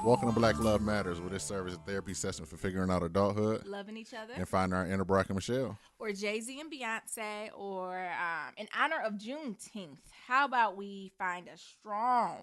Welcome to Black Love Matters, where this serves as a therapy session for figuring out adulthood, loving each other, and finding our inner Brock and Michelle. Or Jay-Z and Beyonce, or in honor of Juneteenth, how about we find a strong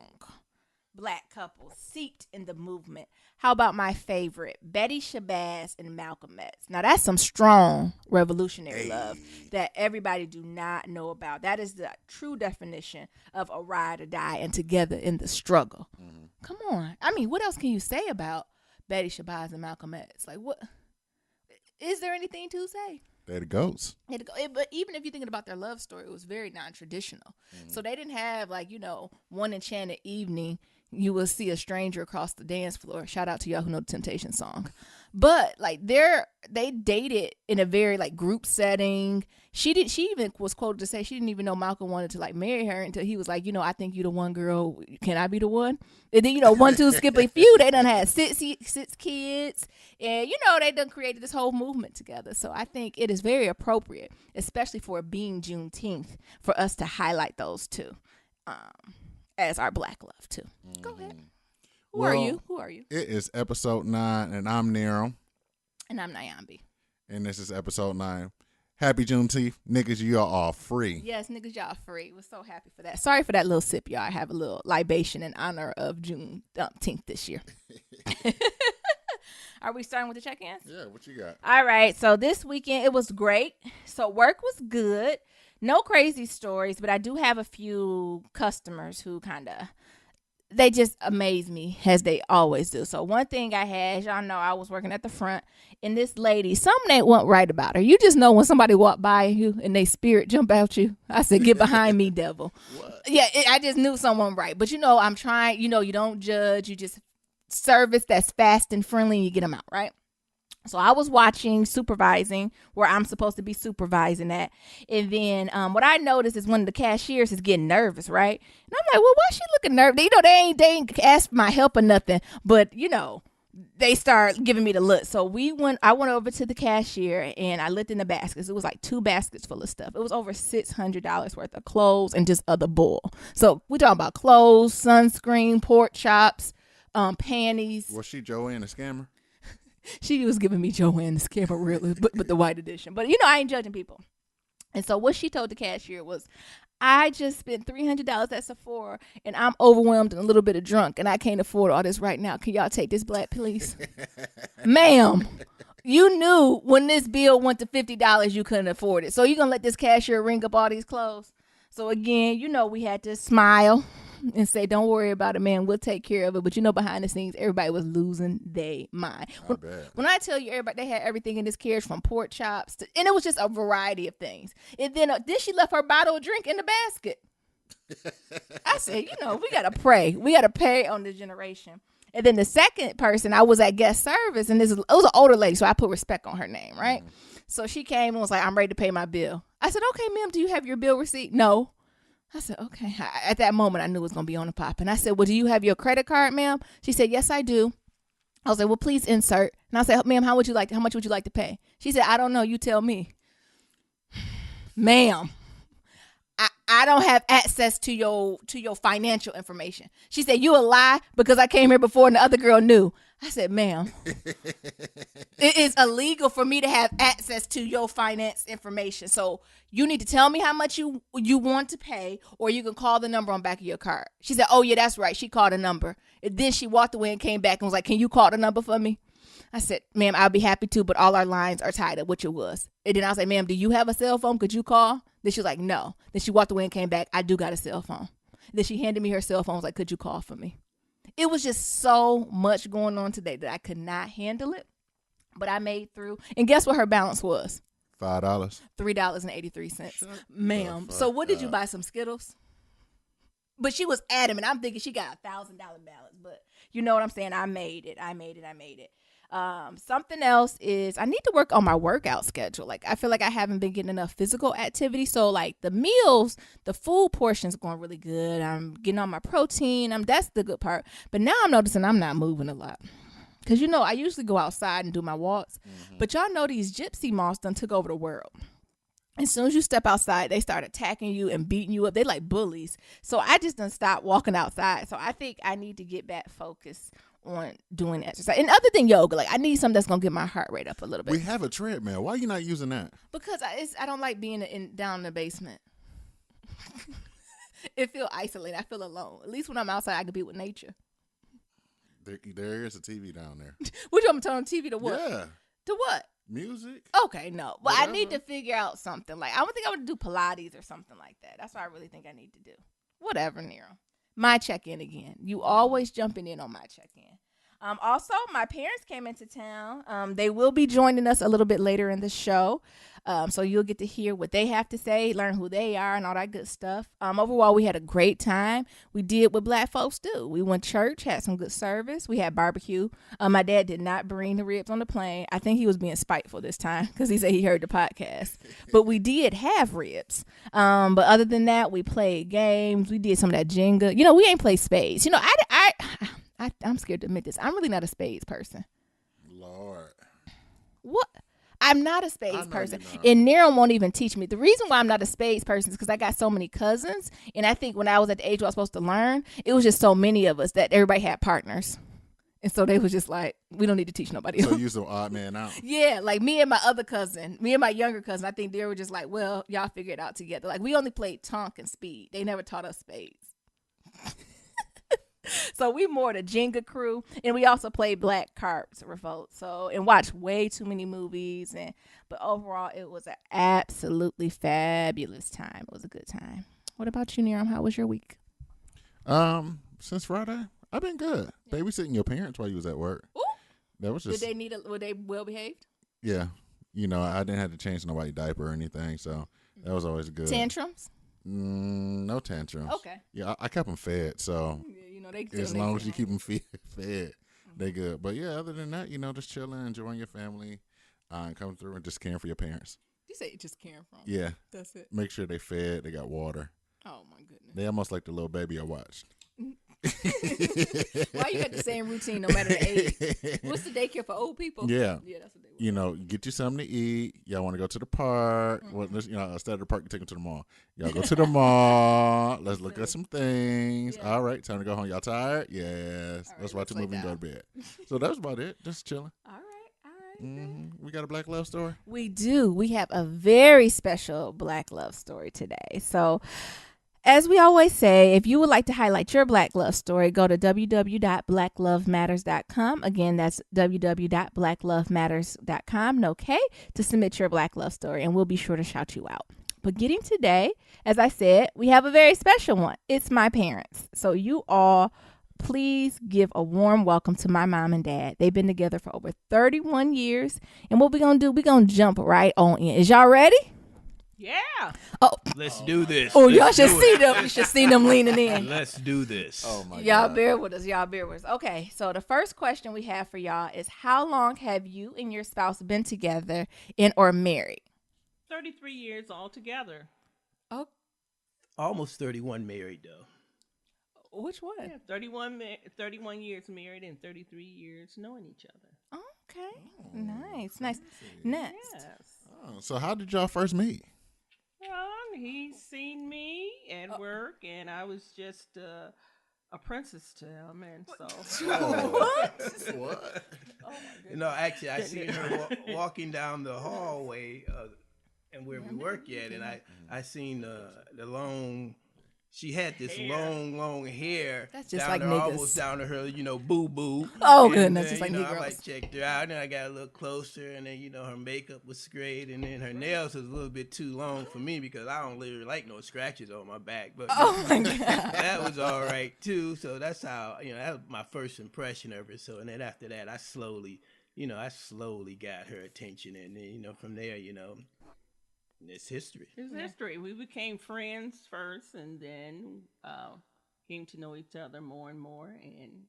Black couple seeped in the movement? How about my favorite, Betty Shabazz and Malcolm X? Now, that's some strong revolutionary love that everybody do not know about. That is the true definition of a ride or die and together in the struggle. Mm-hmm. Come on. I mean, what else can you say about Betty Shabazz and Malcolm X? Like, what? Is there anything to say? They're the goats. But even if you're thinking about their love story, it was very non-traditional. Mm-hmm. So they didn't have, like, one enchanted evening you will see a stranger across the dance floor. Shout out to y'all who know the Temptation song. But like they dated in a very like group setting. She even was quoted to say she didn't even know Malcolm wanted to like marry her until he was like, I think you the one, girl. Can I be the one? And then 1, 2, skip a few. They done had six kids, and they done created this whole movement together. So I think it is very appropriate, especially for it being Juneteenth, for us to highlight those two. As our Black love too. Mm-hmm. Go ahead. Who are you? It is episode 9, and I'm Niram. And I'm Niambi. And this is episode 9. Happy Juneteenth, niggas! You are all free. Yes, niggas, y'all free. We're so happy for that. Sorry for that little sip, y'all. I have a little libation in honor of Juneteenth this year. Are we starting with the check-ins? Yeah. What you got? All right. So this weekend it was great. So work was good. No crazy stories, but I do have a few customers who they just amaze me as they always do. So one thing I had, y'all know I was working at the front, and this lady, something ain't went right about her. You just know when somebody walk by you and they spirit jump out you. I said, get behind me, devil. What? Yeah, I just knew someone right. But I'm trying, you don't judge. You just service that's fast and friendly and you get them out, right? So I was supervising where I'm supposed to be supervising at. And then what I noticed is one of the cashiers is getting nervous, right? And I'm like, well, why is she looking nervous? They ain't asked for my help or nothing. But, they start giving me the look. So I went over to the cashier and I looked in the baskets. It was like 2 baskets full of stuff. It was over $600 worth of clothes and just other bull. So we're talking about clothes, sunscreen, pork chops, panties. Was she Joanne, a scammer? She was giving me Joanne the scammer, really, but the white edition. But, I ain't judging people. And so what she told the cashier was, I just spent $300 at Sephora, and I'm overwhelmed and a little bit of drunk, and I can't afford all this right now. Can y'all take this black, please? Ma'am, you knew when this bill went to $50, you couldn't afford it. So you're going to let this cashier ring up all these clothes? So, again, we had to smile and say, don't worry about it, man. We'll take care of it. But behind the scenes, everybody was losing their mind. When I tell you, everybody, they had everything in this carriage from pork chops to, and it was just a variety of things. And then she left her bottle of drink in the basket. I said, we got to pray. We got to pray on this generation. And then the second person, I was at guest service, and it was an older lady, so I put respect on her name, right? So she came and was like, I'm ready to pay my bill. I said, okay, ma'am, do you have your bill receipt? No. I said, okay. At that moment, I knew it was going to be on the pop. And I said, well, do you have your credit card, ma'am? She said, yes, I do. I was like, well, please insert. And I said, ma'am, how much would you like to pay? She said, I don't know. You tell me. Ma'am, I don't have access to your financial information. She said, you a lie because I came here before and the other girl knew. I said, ma'am, it is illegal for me to have access to your finance information. So you need to tell me how much you want to pay, or you can call the number on back of your card. She said, oh, yeah, that's right. She called a number. And then she walked away and came back and was like, can you call the number for me? I said, ma'am, I'll be happy to, but all our lines are tied up, which it was. And then I was like, ma'am, do you have a cell phone? Could you call? Then she was like, no. Then she walked away and came back. I do got a cell phone. Then she handed me her cell phone. Was like, could you call for me? It was just so much going on today that I could not handle it. But I made through. And guess what her balance was? $5. $3.83. Ma'am. So what did you buy? Some Skittles? But she was adamant. I'm thinking she got a $1,000 balance. But you know what I'm saying? I made it. Something else is I need to work on my workout schedule. Like, I feel like I haven't been getting enough physical activity. So like the meals, the food portion's going really good. I'm getting on my protein. That's the good part. But now I'm noticing I'm not moving a lot. Cause I usually go outside and do my walks, but y'all know these gypsy moths done took over the world. As soon as you step outside, they start attacking you and beating you up. They like bullies. So I just done stopped walking outside. So I think I need to get back focused on doing exercise. And other than yoga, like I need something that's gonna get my heart rate up a little bit. We have a treadmill. Why are you not using that? Because I don't like being down in the basement. It feels isolated. I feel alone. At least when I'm outside, I can be with nature. There is a TV down there. What you want me to turn on TV to what? Yeah. To what? Music. Okay, no. But I need to figure out something. Like I don't think I would do Pilates or something like that. That's what I really think I need to do. Whatever, Nero. My check-in again. You always jumping in on my check-in. Also, my parents came into town. They will be joining us a little bit later in the show. So you'll get to hear what they have to say, learn who they are, and all that good stuff. Overall, we had a great time. We did what black folks do. We went to church, had some good service. We had barbecue. My dad did not bring the ribs on the plane. I think he was being spiteful this time because he said he heard the podcast. But we did have ribs. But other than that, we played games. We did some of that Jenga. You know, we ain't played spades. You know, I'm scared to admit this. I'm really not a spades person. Lord. What? I'm not a spades person. And Niram won't even teach me. The reason why I'm not a spades person is because I got so many cousins. And I think when I was at the age where I was supposed to learn, it was just so many of us that everybody had partners. And so they was just like, we don't need to teach nobody else. So you some odd man out. Yeah, like me and my other cousin, me and my younger cousin, I think they were just like, well, y'all figure it out together. Like we only played tonk and speed. They never taught us spades. So we more the Jenga crew, and we also played Black Cards Revolt. So and watched way too many movies, but overall it was an absolutely fabulous time. It was a good time. What about you, Niram? How was your week? Since Friday, I've been good. Yeah. Babysitting your parents while you was at work. Ooh. That was just. Were they well behaved? Yeah, you know I didn't have to change nobody's diaper or anything, so that was always good. Tantrums? No tantrums. Okay. Yeah, I kept them fed, so. Yeah, you know, they as long as you keep them fed, they good. But yeah, other than that, you know, just chilling, enjoying your family, and coming through and just caring for your parents. You say just caring for them? Yeah. That's it. Make sure they fed, they got water. Oh my goodness. They almost like the little baby I watched. Why you got the same routine no matter the age? What's the daycare for old people? Yeah. Yeah, that's what they want. You know, get you something to eat. Y'all want to go to the park. Well, you know, instead of the park, you take them to the mall. Y'all go to the mall. Let's look at some things. Yeah. All right, time to go home. Y'all tired? Yes. Right, let's watch a movie and go to bed. So that was about it. Just chilling. All right. Mm-hmm. We got a Black love story? We do. We have a very special Black love story today. So as we always say, if you would like to highlight your Black love story, go to www.blacklovematters.com. Again, that's www.blacklovematters.com, no K, to submit your Black love story, and we'll be sure to shout you out. But getting today, as I said, we have a very special one. It's my parents. So you all, please give a warm welcome to my mom and dad. They've been together for over 31 years. And what we're going to do, we're going to jump right on in. Is y'all ready? Yeah. Oh, let's do this. Oh, y'all should see them. You should see them leaning in. Let's do this. Oh my God. Y'all bear with us. Okay, so the first question we have for y'all is, how long have you and your spouse been together and or married? 33 years altogether. Oh, almost 31 married though. Which one? Yeah, 31 years married and 33 years knowing each other. Okay. Oh, nice. Next. Yes. Oh, so how did y'all first meet? Well, he seen me at work, and I was just a princess to him, and so. What? What? Oh my goodness. You know, actually, I seen her walking down the hallway, and where we work at, and I seen the long. She had this long hair. That's just down like her, niggas. Almost down to her, boo boo. Oh, and goodness, just like Negroes. Negroes. I checked her out, and then I got a little closer, and then her makeup was great, and then her nails was a little bit too long for me because I don't really like no scratches on my back. But oh my God, that was all right too. So that's how that was my first impression of her. So and then after that, I slowly got her attention, and then from there, it's history. It's history. We became friends first, and then came to know each other more and more, and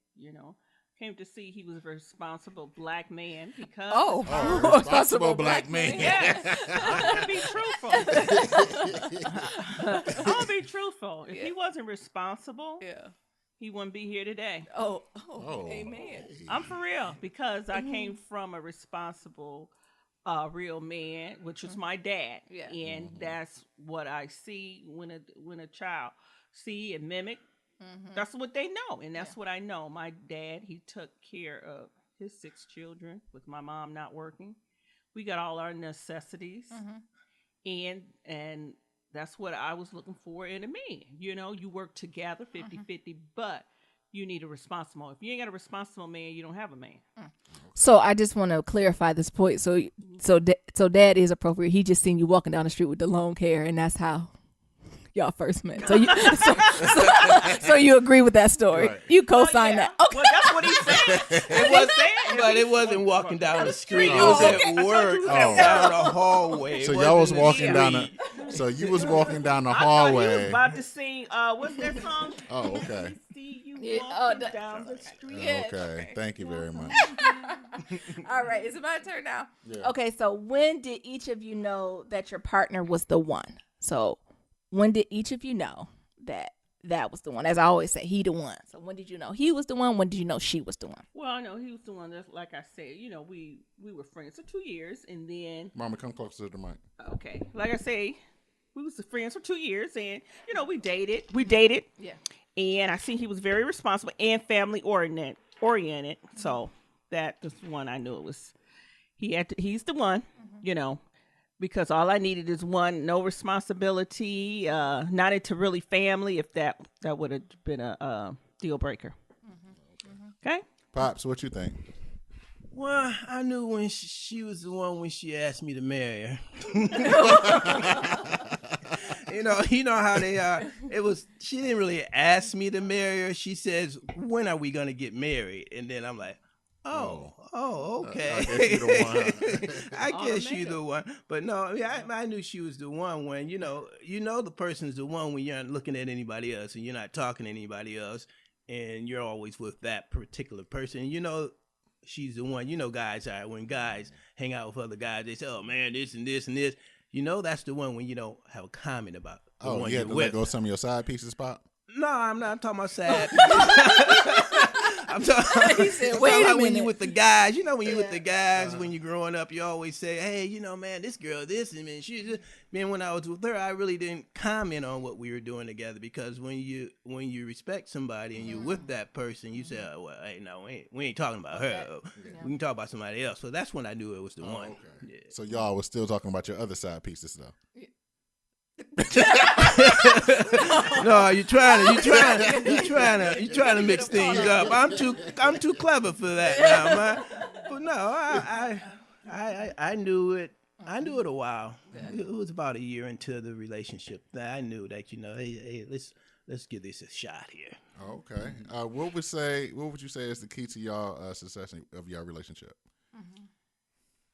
came to see he was a responsible black man because responsible black man. Yes, I'm gonna be truthful. If he wasn't responsible, he wouldn't be here today. Oh, amen. I'm for real because I came from a responsible. Real man, which was my dad, and that's what I see when a child see and mimic That's what they know, and that's what I know. My dad, he took care of his 6 children with my mom not working. We got all our necessities, and that's what I was looking for in a man. You know, you work together 50-50, but you need a responsible. If you ain't got a responsible man, you don't have a man. So I just want to clarify this point. So dad is appropriate. He just seen you walking down the street with the long hair, and that's how y'all first met. So so you agree with that story? Right. You co-sign that? Okay. Well, that's what he said. But it wasn't walking down the street. It was at work, down the hallway. So y'all was walking down the. So you was walking down the hallway. He was about to sing. What's that song? Oh, okay. See you walking down the street. Okay. Thank you very much. All right, it's my turn now. Yeah. Okay, so when did each of you know that your partner was the one? So when did each of you know that was the one? As I always say, he the one. So when did you know he was the one? When did you know she was the one? Well, I know he was the one. That's like I said. You know, we were friends for 2 years, and then. Mama, come closer to the mic. Okay, like I say, we was friends for 2 years, and you know we dated. Yeah. And I see he was very responsible and family oriented. So that was one I knew it was. He's the one. You know. Because all I needed is one, no responsibility, not into really family. If that would have been a deal breaker. Okay, Pops, what you think? Well, I knew when she was the one when she asked me to marry her. You know how they are. She didn't really ask me to marry her. She says, "When are we gonna get married?" And then I'm like, Oh, okay. I guess you the one. I guess you the one. But no, I knew she was the one when, you know the person's the one when you're not looking at anybody else and you're not talking to anybody else and you're always with that particular person. You know, she's the one. You know, guys are when guys hang out with other guys, they say, "Oh man, this and this and this." You know, that's the one when you don't have a comment about the one yeah, you're to with. let go some of your side pieces, Pop? No, I'm not talking about sad. I'm talking He said, "Wait a minute." When you with the guys, you know, when you with the guys, when you're growing up, you always say, "Hey, you know, man, this girl, this and man, she just." Man, when I was with her, I really didn't comment on what we were doing together because when you respect somebody and you're with that person, you say, "Oh, well, hey, no, we ain't talking about her. We can talk about somebody else." So that's when I knew it was the one. Okay. Yeah. So y'all was still talking about your other side pieces though. No, you're trying to mix things up. I'm too clever for that now, man. But no, I knew it. I knew it a while. It was about a year into the relationship that I knew that hey, let's give this a shot here. Okay. What would you say is the key to y'all success of your relationship?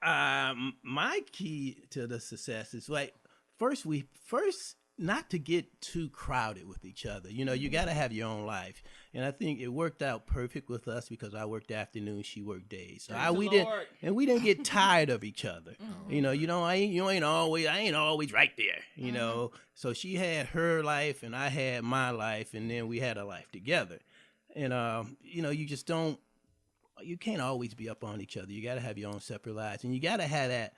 My key to the success is like first not to get too crowded with each other. You know, you got to have your own life. And I think it worked out perfect with us because I worked afternoons, she worked days. So we didn't get tired of each other. You know, I ain't always right there, you know. So she had her life and I had my life and then we had a life together. And you know, you can't always be up on each other. You got to have your own separate lives and you got to have that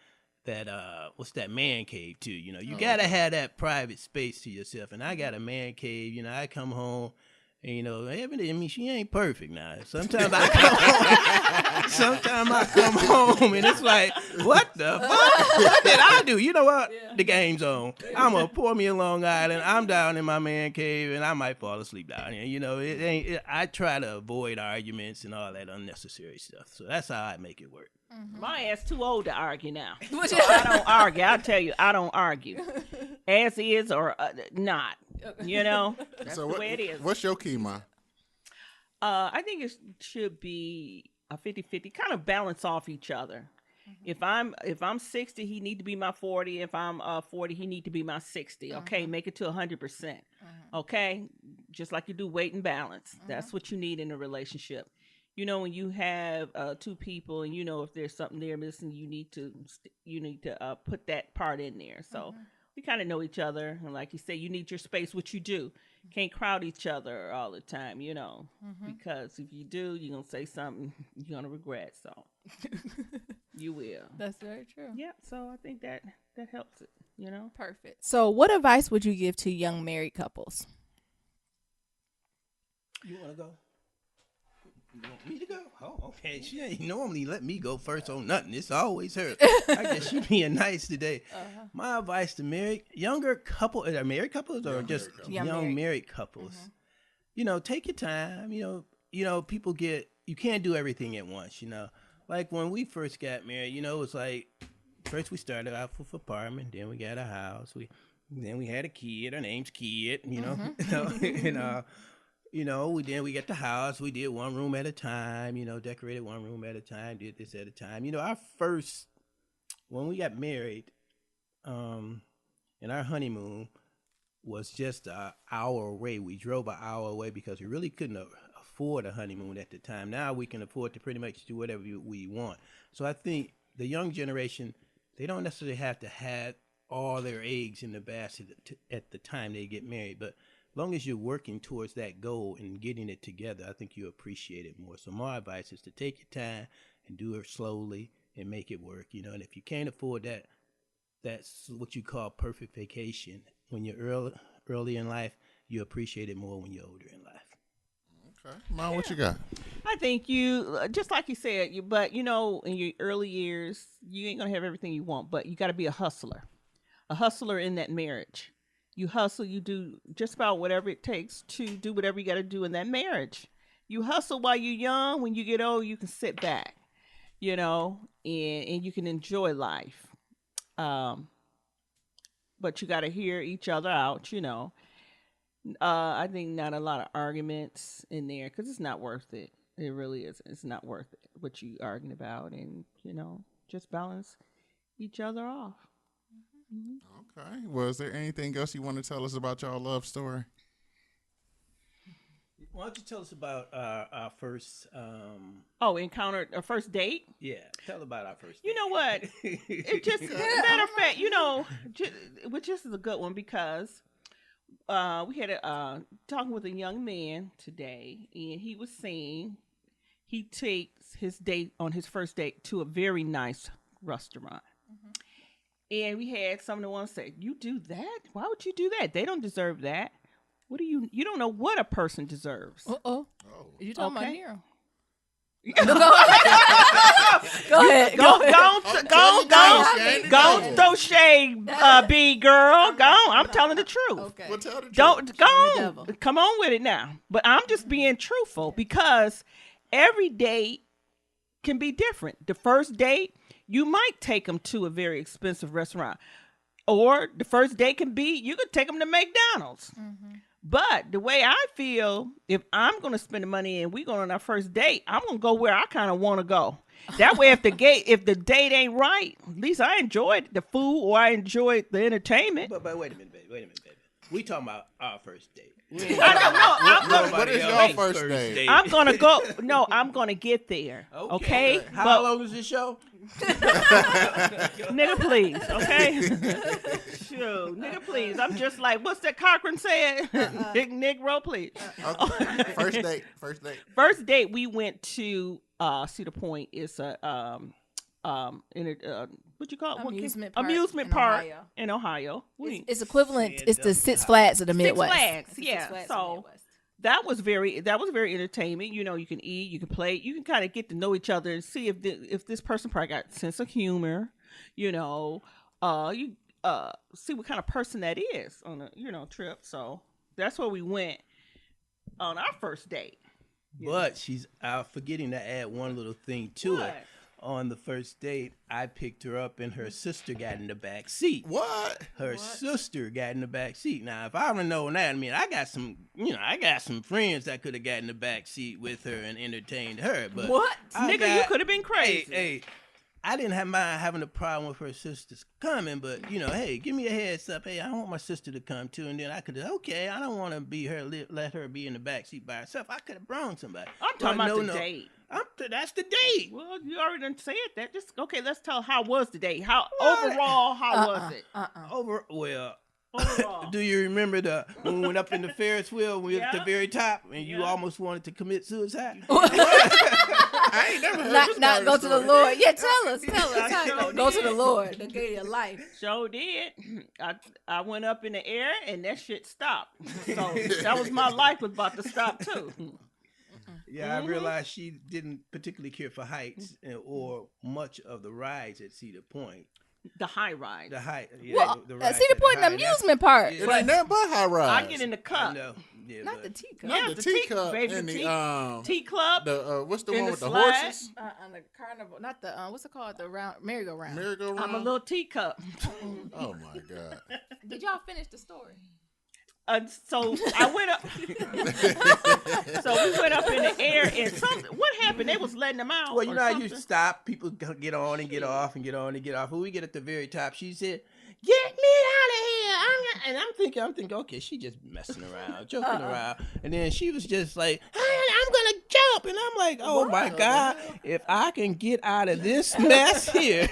what's that man cave too, you know, you gotta have that private space to yourself. And I got a man cave, you know, I come home and, you know, she ain't perfect now. Sometimes I come home and it's like, what the fuck? What did I do? You know what? The game's on. I'm gonna pour me a Long Island. I'm down in my man cave and I might fall asleep down here. You know, I try to avoid arguments and all that unnecessary stuff. So that's how I make it work. My ass too old to argue now. So I don't argue. I'll tell you, I don't argue. As is or not. You know? That's the way it is. What's your key, Ma? I think it should be a 50-50, kind of balance off each other. If I'm 60, he need to be my 40. If I'm 40, he need to be my 60. Okay, make it to 100%. Okay, just like you do weight and balance. That's what you need in a relationship. You know, when you have two people, and you know if there's something there missing, you need to put that part in there. So we kind of know each other, and like you say, you need your space, which you do. Can't crowd each other all the time, you know, because if you do, you're gonna say something you're gonna regret. So you will. That's very true. Yeah. So I think that helps it. You know. Perfect. So what advice would you give to young married couples? You want to go? You want me to go? Oh, okay. She ain't normally let me go first on nothing. It's always her. I guess she being nice today. My advice to married couples or just young married couples. Take your time. People you can't do everything at once. Like when we first got married, it was like first we started off with an apartment, then we got a house. Then we had a kid. Her name's Kid. We got the house. We did one room at a time, decorated one room at a time, did this at a time. When we got married, and our honeymoon was just an hour away. We drove an hour away because we really couldn't afford a honeymoon at the time. Now we can afford to pretty much do whatever we want. So I think the young generation, they don't necessarily have to have all their eggs in the basket at the time they get married, but long as you're working towards that goal and getting it together, I think you appreciate it more. So my advice is to take your time and do it slowly and make it work, And if you can't afford that, that's what you call perfect vacation. When you're early in life, you appreciate it more when you're older in life. Okay, Mom, what you got? I think you, just like you said, in your early years, you ain't gonna have everything you want, but you got to be a hustler in that marriage. You hustle, you do just about whatever it takes to do whatever you got to do in that marriage. You hustle while you're young. When you get old, you can sit back, and you can enjoy life. But you got to hear each other out, I think not a lot of arguments in there because it's not worth it. It really is. It's not worth it what you arguing about, and just balance each other off. Okay. Well, is there anything else you want to tell us about y'all love story? Why don't you tell us about our first encounter, a first date? Yeah, tell about our first date. You know what? It just matter of fact, which this is a good one because we had talking with a young man today, and he was saying he takes his first date to a very nice restaurant. And we had someone want to say, "You do that? Why would you do that? They don't deserve that. What do you don't know what a person deserves." Oh. You talking about Niram? Go throw shade, B girl. Go. I'm telling the truth. Okay. Well, tell the truth. Don't go. Come on with it now. But I'm just being truthful because every date can be different. The first date, you might take them to a very expensive restaurant, or the first date can be you could take them to McDonald's. But the way I feel, if I'm going to spend the money and we going on our first date, I'm going to go where I kind of want to go. That way, if the date ain't right, at least I enjoyed the food or I enjoyed the entertainment. But wait a minute, baby. We talking about our first date. What is your first date? I'm going to go. No, I'm going to get there. Okay? How long is this show? Nigga, please. Okay? Shoot. Nigga, please. I'm just like, what's that Cochran said? Negro, please. Okay. First date, we went to Cedar Point. It's a what you call it? Amusement park in Ohio. It's equivalent. It's the Six Flags of the Midwest. Six Flags, yeah. So that was very entertainment. You can eat, you can play, you can kind of get to know each other and see if this person probably got a sense of humor. You see what kind of person that is on a trip. So that's where we went on our first date. But she's forgetting to add one little thing to it. On the first date, I picked her up and her sister got in the back seat. What? Her sister got in the back seat. Now, if I would have known that, I got some friends that could have got in the back seat with her and entertained her. But nigga, you could have been crazy. Hey, I didn't have mind having a problem with her sisters coming, but hey, give me a heads up. Hey, I want my sister to come too, and then I could okay. I don't want to let her be in the back seat by herself. I could have brought somebody. I'm talking about the date. That's the date. Well, you already done said that. Just okay. Let's tell how was the date. Overall, how was it? Overall. Do you remember when we went up in the Ferris wheel? We were at the very top, and you almost wanted to commit suicide. I ain't never heard not go to the Lord. Yeah, tell us. Go to the Lord. They gave you life. Sure did. I went up in the air and that shit stopped. So that was my life was about to stop too. Yeah, I realized she didn't particularly care for heights or much of the rides at Cedar Point. The high ride. The height, Well, the at rides Cedar at the Point, the high, that's- amusement park. It ain't nothing but high rise. I get in the I cup. know. Yeah, Not but- the teacup. Yeah, Not the the tea- teacup baby, and the the Tea club. the what's the in one the with the slide. horses? On the carnival, not the what's it called? The merry-go-round. Merry-go-round. I'm a little teacup. Oh my god. Did y'all finish the story? So I went up. So we went up in the air, and what happened? They was letting them out. Well, you or know how something. you stop, people get on and get off and get on and get off. When we get at the very top, she said, "Get me out of here!" And I'm thinking, okay, she just messing around, joking around. And then she was just like, I'm gonna jump, and I'm like, oh my god, if I can get out of this mess here,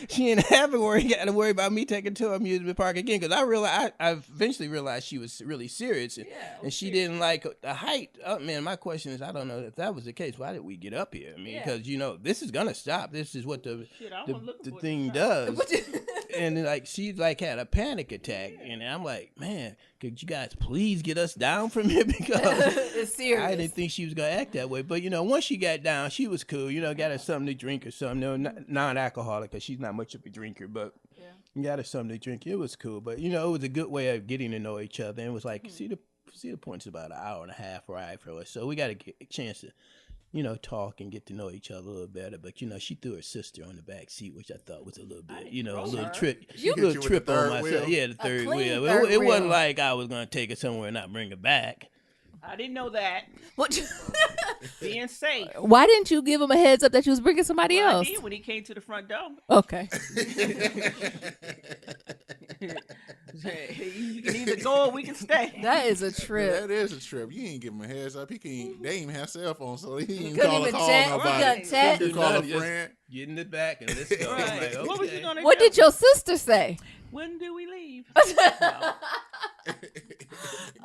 she ain't got to worry about me taking to amusement park again. Because I eventually realized she was really serious, and she didn't like the height. Oh, man, my question is, I don't know if that was the case. Why did we get up here? I mean, because this is gonna stop. This is what the thing does. And like she like had a panic attack, and I'm like, man, could you guys please get us down from here, because It's serious. I didn't think she was gonna act that way. But once she got down, she was cool. Got her something to drink or something. No, non-alcoholic, because she's not much of a drinker, but got her something to drink. It was cool. But it was a good way of getting to know each other. And it was like, see the Point's about an hour and a half ride for us, so we got a chance to talk and get to know each other a little better. But she threw her sister on the back seat, which I thought was a little bit, a little trip, She hit you with the on third myself. wheel? Yeah, the third clean wheel. third It wheel. wasn't like I was gonna take her somewhere and not bring her back. I didn't know that. What? Being safe. Why didn't you give him a heads up that you was bringing somebody Well, I else? did when he came to the front door. Okay. You can either go or we can stay. That is a trip. That is a trip. You ain't give him a heads up. They ain't even have cell phones, so he ain't Couldn't call even call chat. nobody. You got chat. You call a Just friend. Get in the back and let's go. I'm Right. like, okay. What was you gonna What do? did your sister say? When do we leave?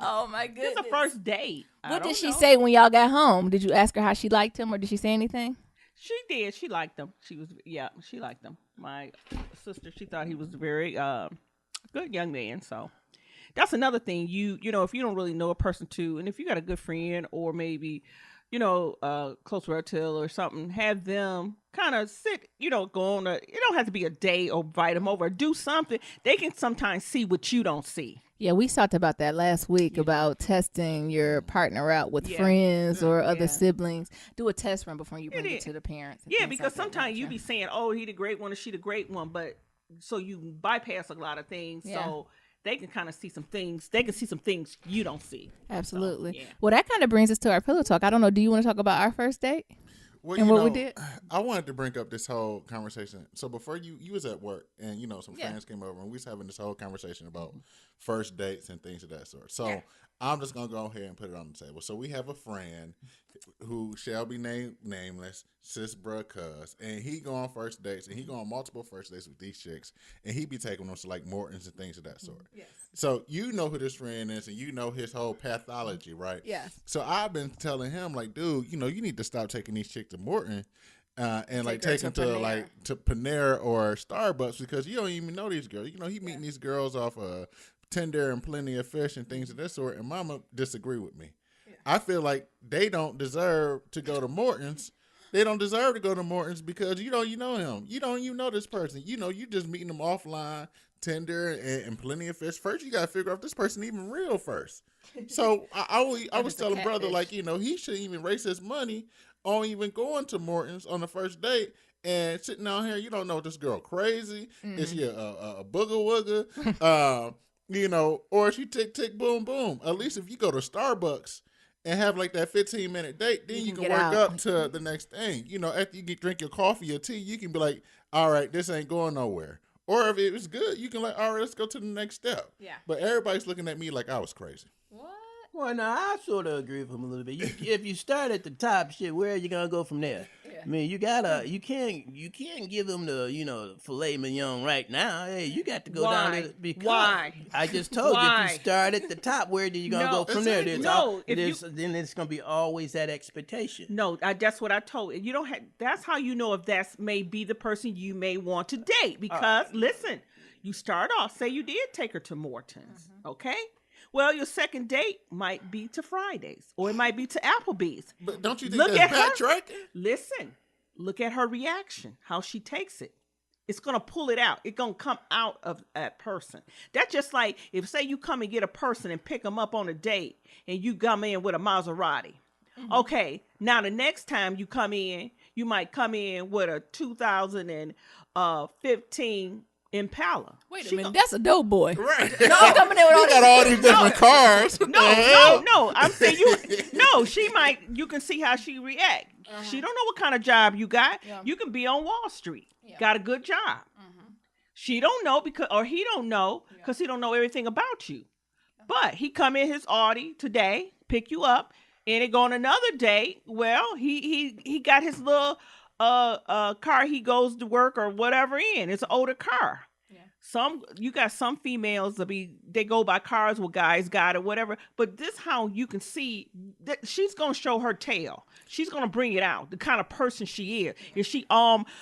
Oh my goodness. It's a first date. What did she say when y'all got home? Did you ask her how she liked him, or did she say anything? She did. She liked him. She liked him. My sister, she thought he was a very good young man. So that's another thing. You know, if you don't really know a person too, and if you got a good friend or maybe, close relative or something, have them kind of sit, go on it don't have to be a day or invite them over, do something. They can sometimes see what you don't see. Yeah, we talked about that last week about testing your partner out with friends or other siblings. Do a test run before you bring it to the parents. Yeah, because sometimes you be saying, oh, he the great one or she the great one, but so you bypass a lot of things. Yeah. So they can kind of see some things. They can see some things you don't see. Absolutely. So, yeah. Well, that kind of brings us to our pillow talk. I don't know. Do you want to talk about our first date? Well, And what we did? I wanted to bring up this whole conversation. So before you was at work and some friends came over and we was having this whole conversation about first dates and things of that sort. So I'm just gonna go ahead and put it on the table. So we have a friend who shall be nameless, sis bruh cuz, and he go on first dates and he go on multiple first dates with these chicks, and he be taking them to like Morton's and things of that sort. Yes. So you know who this friend is and you know his whole pathology, right? Yes. So I've been telling him like, dude, you need to stop taking these chicks to Morton. And like take them to Panera or Starbucks, because you don't even know these girls. He meeting these girls off Tinder and Plenty of Fish and things of that sort. And Mama disagree with me. Yeah. I feel like they don't deserve to go to Morton's. They don't deserve to go to Morton's because you know him. You don't even know this person. You just meeting them offline, Tinder and Plenty of Fish. First, you gotta figure out if this person even real first. So I was telling brother like he shouldn't even waste his money on even going to Morton's on the first date and sitting down here. You don't know if this girl crazy. Is she a booger wooger? Or is she tick boom boom? At least if you go to Starbucks and have like that 15-minute date, then you can work up to the next thing. After you drink your coffee or tea, you can be like, all right, this ain't going nowhere. Or if it was good, you can like, all right, let's go to the next step. Yeah. But everybody's looking at me like I was crazy. What? Well, no, I sort of agree with him a little bit. If you start at the top, where are you gonna go from there? Yeah. I mean, you can't give them the filet mignon right now. Hey, you got to go down to because Why? I just told you if you start at the top, where are you gonna go from there? Then it's gonna be always that expectation. No, that's what I told you. You don't have. That's how you know if that's may be the person you may want to date. Because listen, you start off. Say you did take her to Morton's, okay? Well, your second date might be to Fridays, or it might be to Applebee's. But don't you think Look that's at her. backtracking? Listen, look at her reaction, how she takes it. It's going to pull it out. It's going to come out of that person. That's just like if, say, you come and get a person and pick them up on a date and you come in with a Maserati. Mm-hmm. Okay, now the next time you come in, you might come in with a 2015 Impala. Wait a minute, that's a dope boy. Right. No, I'm coming in with all got all these different cars. No. I'm saying she might, you can see how she react. Uh-huh. She don't know what kind of job you got. Yeah. You can be on Wall Street. Yeah. Got a good job. Mm-hmm. She don't know he don't know because he don't know everything about you. But he come in his Audi today, pick you up, and it go on another day. Well, he got his little car he goes to work or whatever in. It's an older car. Yeah. You got some females they go by cars with guys got it, whatever. But this how you can see that she's gonna show her tail. She's gonna bring it out, the kind of person she is. Is she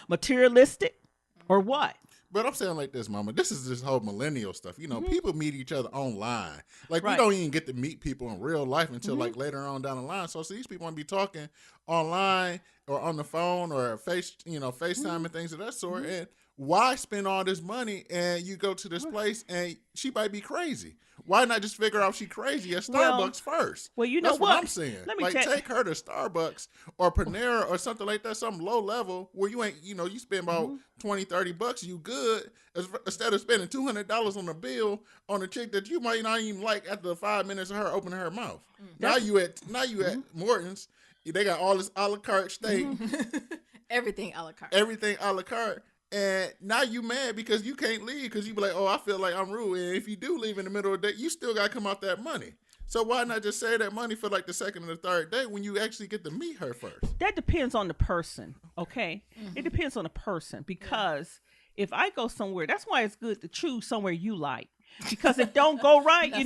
materialistic or what? But I'm saying like this, Mama. This is this whole millennial stuff. You know, people meet each other online. Like, we don't even get to meet people in real life until like later on down the line. So these people want to be talking online or on the phone or FaceTime and things of that sort. And why spend all this money and you go to this place and she might be crazy? Why not just figure out she's crazy at Starbucks first? Well, you know that's what I'm saying. Take her to Starbucks or Panera or something like that, some low level where you ain't, you spend about $20-$30, you good, instead of spending $200 on a bill on a chick that you might not even like after 5 minutes of her opening her mouth. Now you at Morton's, they got all this a la carte steak. Everything a la carte. Everything a la carte. And now you mad because you can't leave because you be like, oh, I feel like I'm rude. And if you do leave in the middle of the day, you still got to come out that money. So why not just save that money for like the second and the third day when you actually get to meet her first? That depends on the person, okay? Mm-hmm. It depends on the person because if I go somewhere, that's why it's good to choose somewhere you like. Because if it don't go right, if like.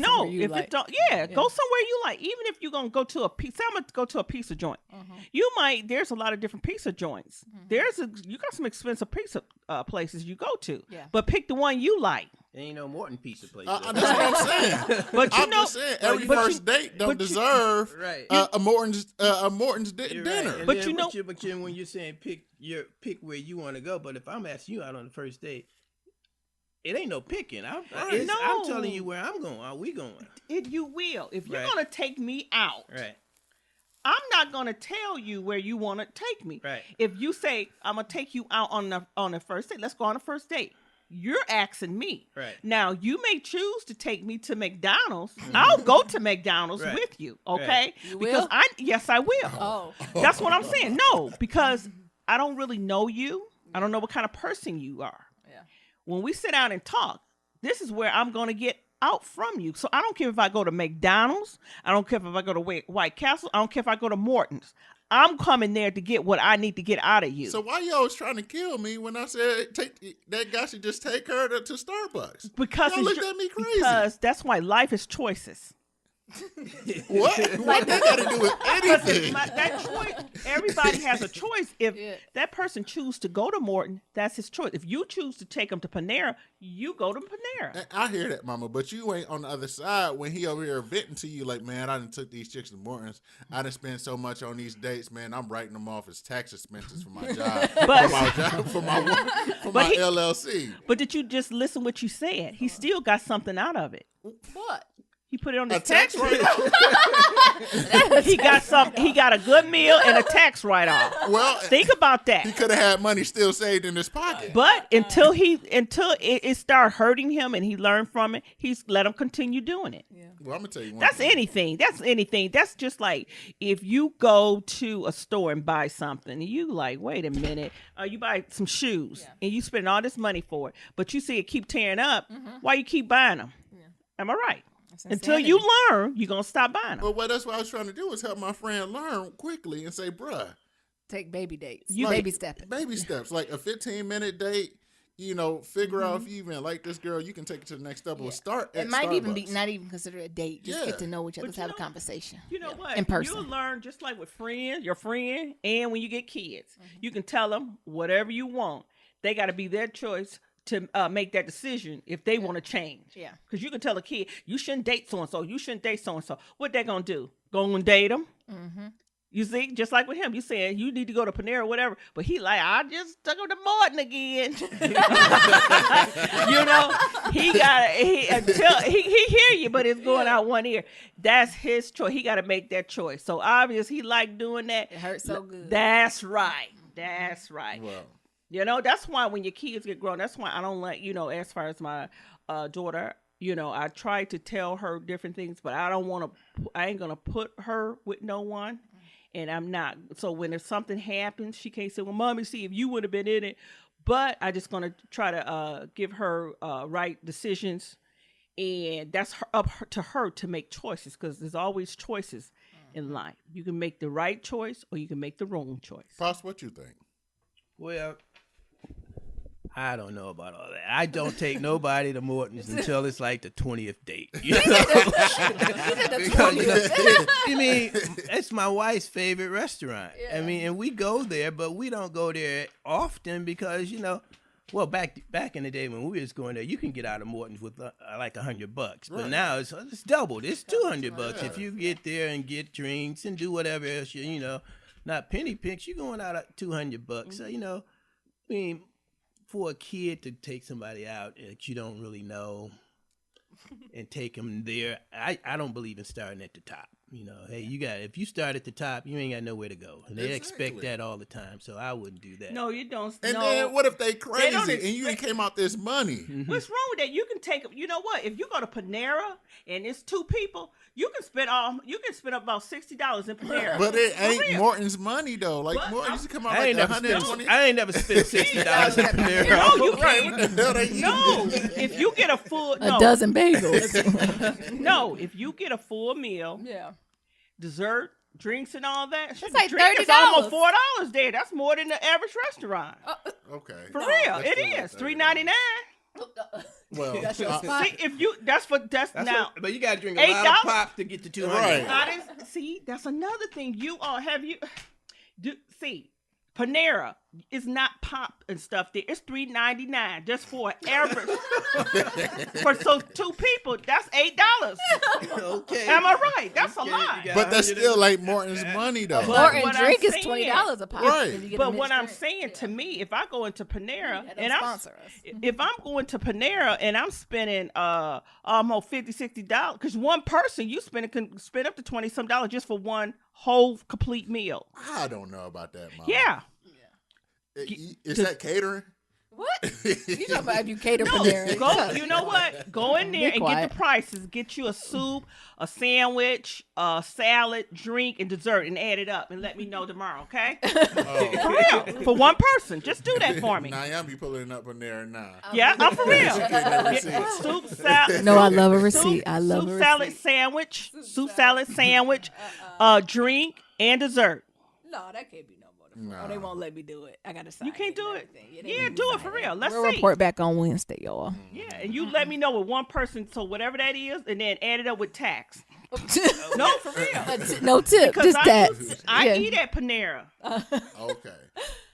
It don't, go somewhere you like. Even if you're gonna go to I'm gonna go to a pizza joint. Mm-hmm. There's a lot of different pizza joints. Mm-hmm. You got some expensive pizza places you go to. Yeah. But pick the one you like. There ain't no Morton pizza place. That's what I'm saying. But I'm just saying, every first date don't deserve a Morton's dinner. Right. But when you're saying pick where you want to go, but if I'm asking you out on the first date, it ain't no picking. I'm telling you where I'm going. Are we going? You will. If you're going to take me out, I'm not going to tell you where you want to take me. Right. If you say, I'm going to take you out on the first date, let's go on a first date. You're asking me. Right. Now, you may choose to take me to McDonald's. Mm-hmm. I'll go to McDonald's with you, okay? Right. You because will? Yes, I will. Oh. That's what I'm saying. No, because I don't really know you. I don't know what kind of person you are. When we sit down and talk, this is where I'm going to get out from you. So I don't care if I go to McDonald's. I don't care if I go to White Castle. I don't care if I go to Morton's. I'm coming there to get what I need to get out of you. So why you always trying to kill me when I said that guy should just take her to Starbucks? Because y'all looked at me crazy. Because that's why life is choices. What? What that got to do with anything? That choice, everybody has a choice. If that person chooses to go to Morton, that's his choice. If you choose to take him to Panera, you go to Panera. I hear that, Mama, but you ain't on the other side when he over here venting to you like, man, I done took these chicks to Morton's. I done spent so much on these dates, man. I'm writing them off as tax expenses for my job, for my LLC. But did you just listen what you said? He still got something out of it. What? He put it on his tax write-off. He got a good meal and a tax write-off. Well, think about that. He could have had money still saved in his pocket. But until it started hurting him and he learned from it, he's let him continue doing it. Yeah. Well, I'm gonna tell you one That's thing. anything. That's just like if you go to a store and buy something, and you like, wait a minute, you buy some shoes and you spend all this money for it, but you see it keep tearing up. Mm-hmm. Why you keep buying them? Yeah. Am I right? Until you learn, you're going to stop buying them. Well, that's what I was trying to do is help my friend learn quickly and say, bruh. Take baby dates. Baby stepping. Baby steps. Like a 15-minute date, figure out if you even like this girl, you can take it to the next level. Start at Starbucks. It might even be not even considered a date. Just get to know each other, have a conversation. You know what? In person. You'll learn just like with your friend, and when you get kids. Mm-hmm. You can tell them whatever you want. They got to be their choice to make that decision if they want to change. Yeah. Because you can tell a kid, you shouldn't date so-and-so. You shouldn't date so-and-so. What they going to do? Go and date them? Mm-hmm. You see, just like with him, you saying you need to go to Panera or whatever, but he like, I just took him to Morton again. You know, until he hear you, but it's going out one ear. That's his choice. He got to make that choice. So obvious he like doing that. It hurts so good. That's right. That's right. Well, You know, that's why when your kids get grown, that's why I don't let, you know, as far as my daughter, you know, I try to tell her different things, but I ain't going to put her with no one. And I'm not. So when if something happens, she can't say, well, Mommy, see, if you would have been in it. But I just going to try to give her right decisions. And that's up to her to make choices, because there's always choices in life. You can make the right choice or you can make the wrong choice. Pops, what you think? Well, I don't know about all that. I don't take nobody to Morton's until it's like the 20th date. You know? Because, you know, I mean, it's my wife's favorite restaurant. Yeah. I mean, and we go there, but we don't go there often because, you know, well, back in the day when we was going there, you can get out of Morton's with like $100. But now it's doubled. It's $200 if you get there and get drinks and do whatever else you know, not penny pinch. You're going out at $200. So, you know, I mean, for a kid to take somebody out that you don't really know and take them there, I don't believe in starting at the top. You know, hey, if you start at the top, you ain't got nowhere to go. And they expect that all the time, so I wouldn't do that. No, you don't. And then what if they crazy and you ain't came out this money? Mm-hmm. What's wrong with that? You can take, you know what? If you go to Panera and it's 2 people, you can spend about $60 in Panera. But it ain't Morton's money though. Like Morton used to come out like $120. I ain't never spent $60 in Panera. No, you can't. No, if you get a dozen bagels. No, if you get a full meal, dessert, drinks, and all that, it's like $30. It's almost $4 there. That's more than the average restaurant. Okay, for real, it is $3.99. Well, that's your spot. See, if you that's now. But you got to drink a lot of pop to get to 200. Right. See, that's another thing. See, Panera is not pop and stuff there. It's $3.99 just for an average. So 2 people, that's $8. Okay. Am I right? That's a lot. But that's still like Morton's money though. Morton drink is $20 a pop. Right. But what I'm saying to me, if I go into Panera if I'm going to Panera and I'm spending almost $50-$60, because one person you can spend up to $20-some just for one whole complete meal. I don't know about that, Mom. Yeah. Is that catering? What? You talking about if you cater Panera? You know what? Go in there and get the prices. Get you a soup, a sandwich, a salad, drink, and dessert, and add it up and let me know tomorrow, okay? For real. For one person. Just do that for me. Niambi pulling up Panera now. Yeah, I'm for real. Soup, salad. No, I love a receipt. I love soup, a salad, receipt. sandwich. Soup, salad, sandwich, drink, and dessert. No, that can't be no more. Nah. Oh, they won't let me do it. I gotta sign. You can't do it. Yeah, do it for real. Let's we'll see. report back on Wednesday, y'all. Yeah, and you let me know with one person, so whatever that is, and then add it up with tax. No, for real. No tip, just tax. I eat at Panera. Okay.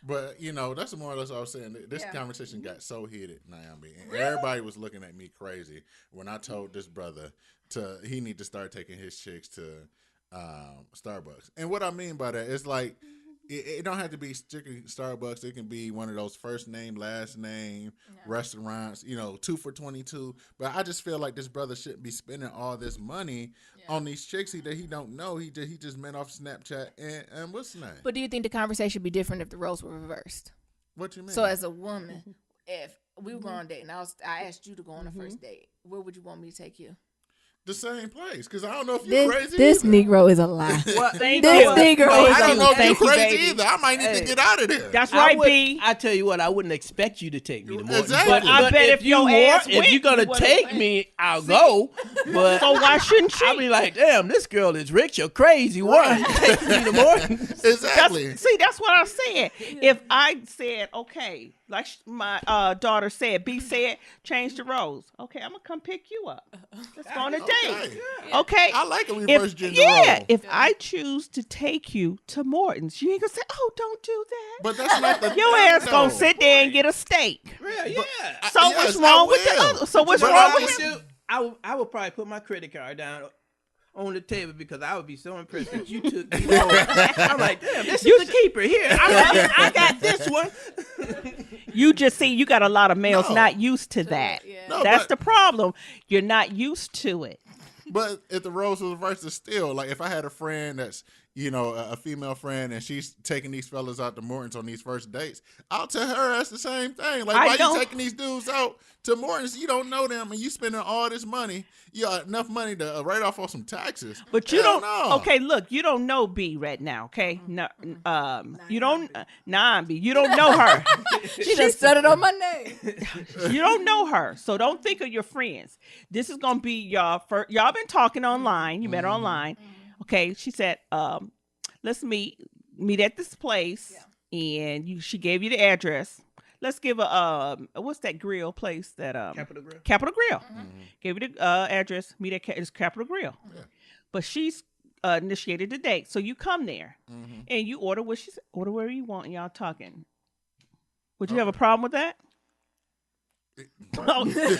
But, you know, that's more or less what I was saying. This conversation got so heated, Niambi. And everybody was looking at me crazy when I told this brother he need to start taking his chicks to Starbucks. And what I mean by that is like, it don't have to be strictly Starbucks. It can be one of those first name, last name restaurants, you know, 2 for $22. But I just feel like this brother shouldn't be spending all this money on these chicks that he don't know. He just met off Snapchat and what's the name? But do you think the conversation would be different if the roles were reversed? What you mean? So as a woman, if we were going on a date and I asked you to go on a first date, where would you want me to take you? The same place, because I don't know if you're crazy. This Negro is a lie. Well, this Negro is I don't know if you're crazy baby. either. I might need to get out of there. That's right, B. I tell you what, I wouldn't expect you to take me to Morton. Exactly. But I bet if you're gonna take me, I'll go. But so why shouldn't she? I'll be like, damn, this girl is rich or crazy. Why take me to Morton? Exactly. That's what I'm saying. If I said, okay, like my daughter said, B said, change the roles. Okay, I'm gonna come pick you up. Let's go on a date. date. Okay. I like a reverse gender role. If I choose to take you to Morton's, you ain't gonna say, "Oh, don't do that." But that's not the Your thing, ass gonna though. sit there and get a steak. Yeah. So what's wrong with the other? So what's wrong with him? I would probably put my credit card down on the table because I would be so impressed that you took me over. I'm like, damn, this is the keeper here. I got this one. You just see, you got a lot of males No. not used to that. Yeah. No, That's but- the problem. You're not used to it. But if the roles was reversed, it's still like if I had a friend that's a female friend and she's taking these fellas out to Morton's on these first dates, I'll tell her that's the same thing. Like, why you taking these dudes out to Morton's? You don't know them and you spending all this money. You got enough money to write off on some taxes. But you Hell don't. no. Okay, look, you don't know B right now. Okay, no, you don't. Niambi, you don't know her. She done started on my name. You don't know her, so don't think of your friends. This is gonna be y'all. Y'all been talking online. You met her online. Okay, she said, let's meet at this place, and she gave you the address. Let's give a what's that grill place that Capital Grill. Capital Grill. Gave you the address. Meet at it's Capital Grill. Yeah. But she's initiated the date, so you come there and you order what she said. Order whatever you want, and y'all talking. Would you have a problem with that? Let me tell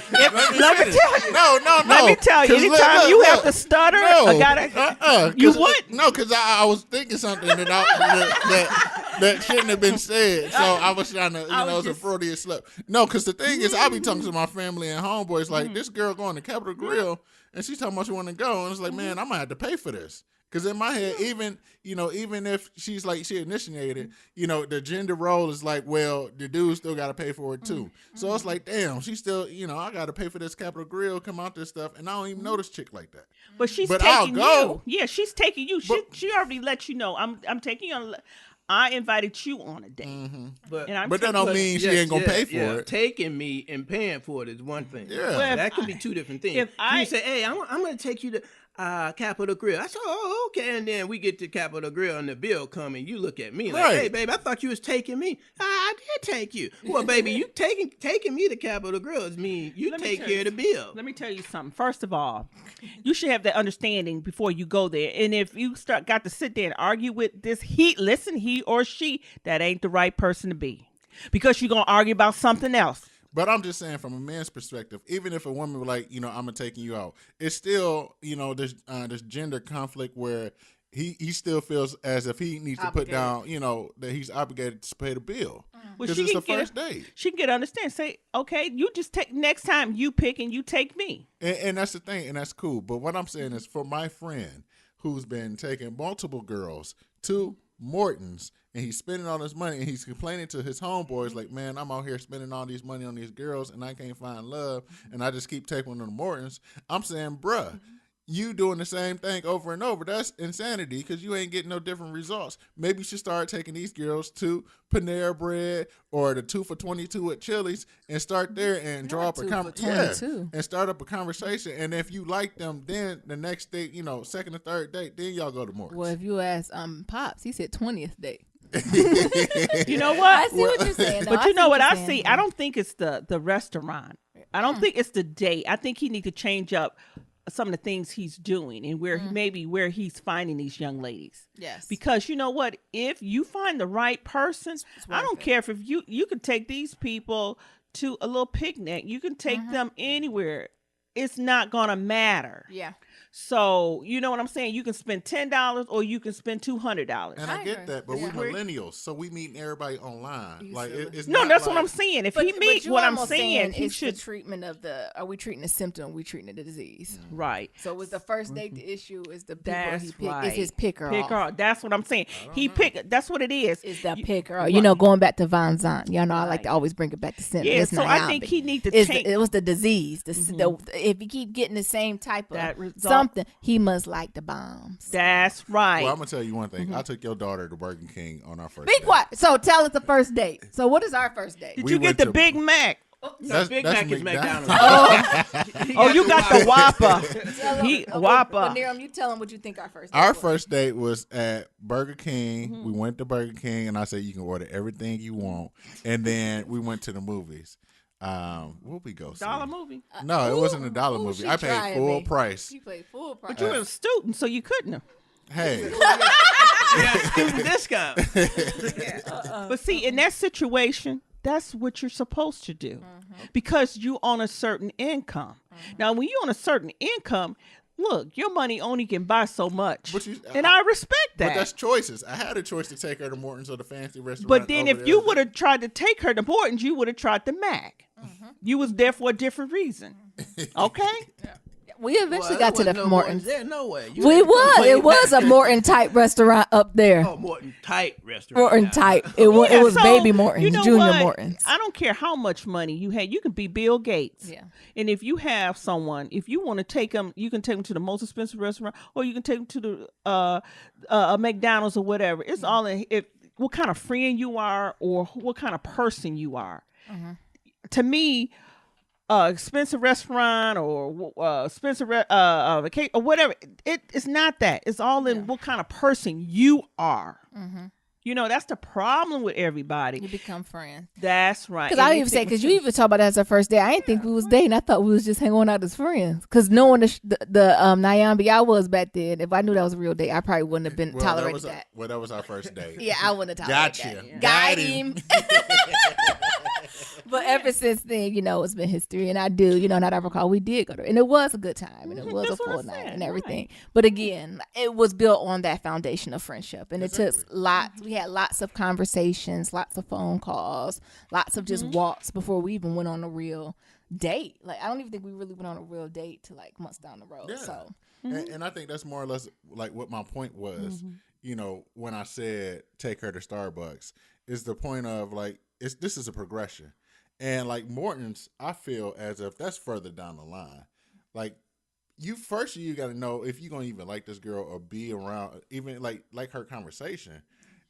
you. No. Let me tell you. 'Cause Anytime look, you look. have to stutter, or gotta, you would. No, because I was thinking something that shouldn't have been said. So I was trying to, it was a Freudian slip. No, because the thing is, I be talking to my family and homeboys like, this girl going to Capitol Grill, and she's talking about she want to go, and it's like, man, I'm gonna have to pay for this. Because in my head, even if she's like, she initiated, the gender role is like, well, the dude still got to pay for it too. So it's like, damn, she still, I got to pay for this Capitol Grill, come out this stuff, and I don't even know this chick like that. But she's But taking I'll go. you. Yeah, she's taking you. She already let you know. I'm taking you on. I invited you on a date. But And I'm But that don't mean she ain't gonna pay for it. Taking me and paying for it is one thing. Yeah. Well, that could be two different things. if You say, hey, I'm going to take you to Capitol Grill. I said, oh, okay. And then we get to Capitol Grill and the bill come and you look at me like, Right. hey, baby, I thought you was taking me. I did take you. Well, baby, you taking me to Capitol Grill is mean you Let me take tell care you- of the bill. Let me tell you something. First of all, you should have that understanding before you go there. And if you got to sit there and argue with this he or she, that ain't the right person to be. Because you're going to argue about something else. But I'm just saying, from a man's perspective, even if a woman were like, I'm taking you out, it's still, this gender conflict where he still feels as if he needs to put down, that he's obligated to pay the bill. Well, Because it's the first date. She can get understand. Say, okay, you just take, next time you pick and you take me. And that's the thing, and that's cool. But what I'm saying is, for my friend who's been taking multiple girls to Morton's, and he's spending all this money, and he's complaining to his homeboys like, man, I'm out here spending all these money on these girls, and I can't find love, and I just keep taking them to Morton's. I'm saying, bruh, you doing the same thing over and over. That's insanity because you ain't getting no different results. Maybe you should start taking these girls to Panera Bread or the 2 for $22 at Chili's and start there and draw up a 2 for $22. and start up a conversation. And if you like them, then the next date, second or third date, then y'all go to Morton's. Well, if you ask Pops, he said 20th date. You know what? I see what you're saying. But you know what I see? I don't think it's the restaurant. I don't think it's the date. I think he need to change up some of the things he's doing and where where he's finding these young ladies. Yes. Because you know what? If you find the right person, I don't care if you could take these people to a little picnic. You can take them anywhere. It's not gonna matter. Yeah. So you know what I'm saying? You can spend $10 or you can spend $200. And I I get agree. that, but Yeah. we're millennials, so we meeting everybody online. You Like silly. it's No, not that's like, what I'm saying. If But, he meet you what I'm almost saying, he it's should the treatment of are we treating the symptom? Are we treating the disease? right. So was the first date the issue? Is the people That's he picked? right. Is his picker? That's what I'm saying. He pick. That's what it is. Is the You- picker? Going back to Von Zahn. Y'all know I like Right. to always bring it back to symptom. Yeah, It's so I think Niambi. he need to It's take it was the disease. If you keep getting the same type of That result. something, he must like the bombs. That's right. Well, I'm gonna tell you one thing. I took your daughter to Burger King on our first Be date. quiet. So tell us the first date. So what is our first date? Did We you get went the to- Big Mac? No, Big Mac is McDonald's. Oh, you got the Whopper. Tell him- He But Whopper. Niram, you tell him what you think our first date Our was. first date was at Burger King. We went to Burger King, and I said you can order everything you want, and then we went to the movies. What we go see? Dollar movie. No, it wasn't a dollar movie. she I paid trying full me. price. She played full price. But you were a student, so you couldn't have. Hey, Yeah, student discount. But see, in that situation, that's what you're supposed to do because you on a certain income. Now, when you on a certain income, look, your money only can buy so much, and I respect that. but that's choices. I had a choice to take her to Morton's or the fancy restaurant. But then, over if there. you would have tried to take her to Morton's, you would have tried the Mac. You was there for a different reason. Okay. We eventually got to the Morton's. There, no way. It was a Morton type restaurant up there. Oh, Morton type restaurant. Morton now. type. It was so, baby Morton's, you know Junior what? Morton's. I don't care how much money you had. You can be Bill Gates. Yeah. And if you have someone, if you want to take them, you can take them to the most expensive restaurant, or you can take them to the McDonald's or whatever. It's all in what kind of friend you are or what kind of person you are. To me, expensive restaurant or expensive vacation or whatever. It's not that. It's all in what kind of person you are. You know, that's the problem with everybody. You become friends. That's right. Because I even say, because you even talk about that as our first day. I didn't think we was dating. I thought we was just hanging out as friends. Because knowing the Niambi I was back then, if I knew that was a real date, I probably wouldn't have been tolerated that. That was our first date. Yeah, I wouldn't have tolerated Gotcha. that. Got him. But ever since then, you know, it's been history. And I do, you know, not I recall, we did go to, and it was a good time. And it was That's a what I full night said, and everything. right. But again, it was built on that foundation of friendship. And it took we had lots of conversations, lots of phone calls, lots of just walks before we even went on a real date. Like, I don't even think we really went on a real date till like months down the road. Yeah. So And I think that's more or less like what my point was, you know, when I said take her to Starbucks, is the point of like, this is a progression. And like Morton's, I feel as if that's further down the line. Like, you got to know if you're going to even like this girl or be around, even like her conversation.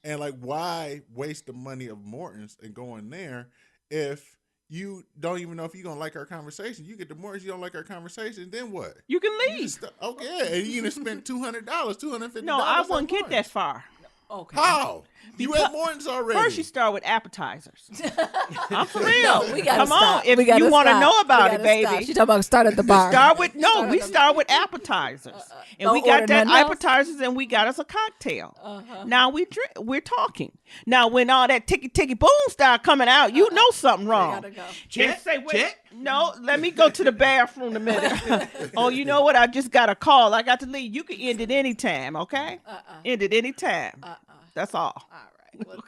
And like, why waste the money of Morton's and going there if you don't even know if you're going to like her conversation? You get to Morton's, you don't like her conversation, then what? You can leave. Okay, and you gonna spend $200, $250. No, I wouldn't get that far. okay. How? You at Morton's already? First, you start with appetizers. I'm for real. We gotta Come stop. on, if We gotta you want to stop. know We about gotta it, baby. stop. She talking about start at the bar. We start with appetizers, and we Don't got order that nothing else? appetizers, and we got us a cocktail. Now we're talking. Now when all that ticky boom start coming out, you know something wrong. gotta go. Check, Say, wait, check. no, let me go to the bathroom a minute. Oh, you know what? I just got a call. I got to leave. You can end it anytime, okay? End it anytime. That's all. All right. Well,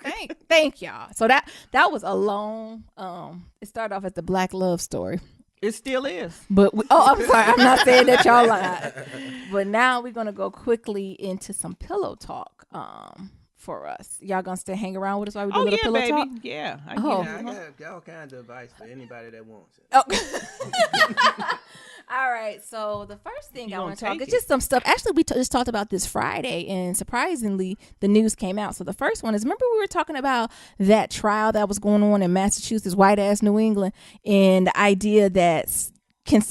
thank y'all. So that was a long. It started off as the Black love story, It still is. but I'm sorry. I'm not saying that y'all lied. But now we're gonna go quickly into some pillow talk. For us, y'all gonna stay hang around with us while we do a Oh little yeah, pillow baby. talk? Yeah. Oh. Yeah, I got all kinds of advice for anybody that wants it. Oh. All right. So the first thing I gonna want to talk take is it? just some stuff. Actually, we just talked about this Friday, and surprisingly, the news came out. So the first one is, remember we were talking about that trial that was going on in Massachusetts, white ass New England, and the idea that can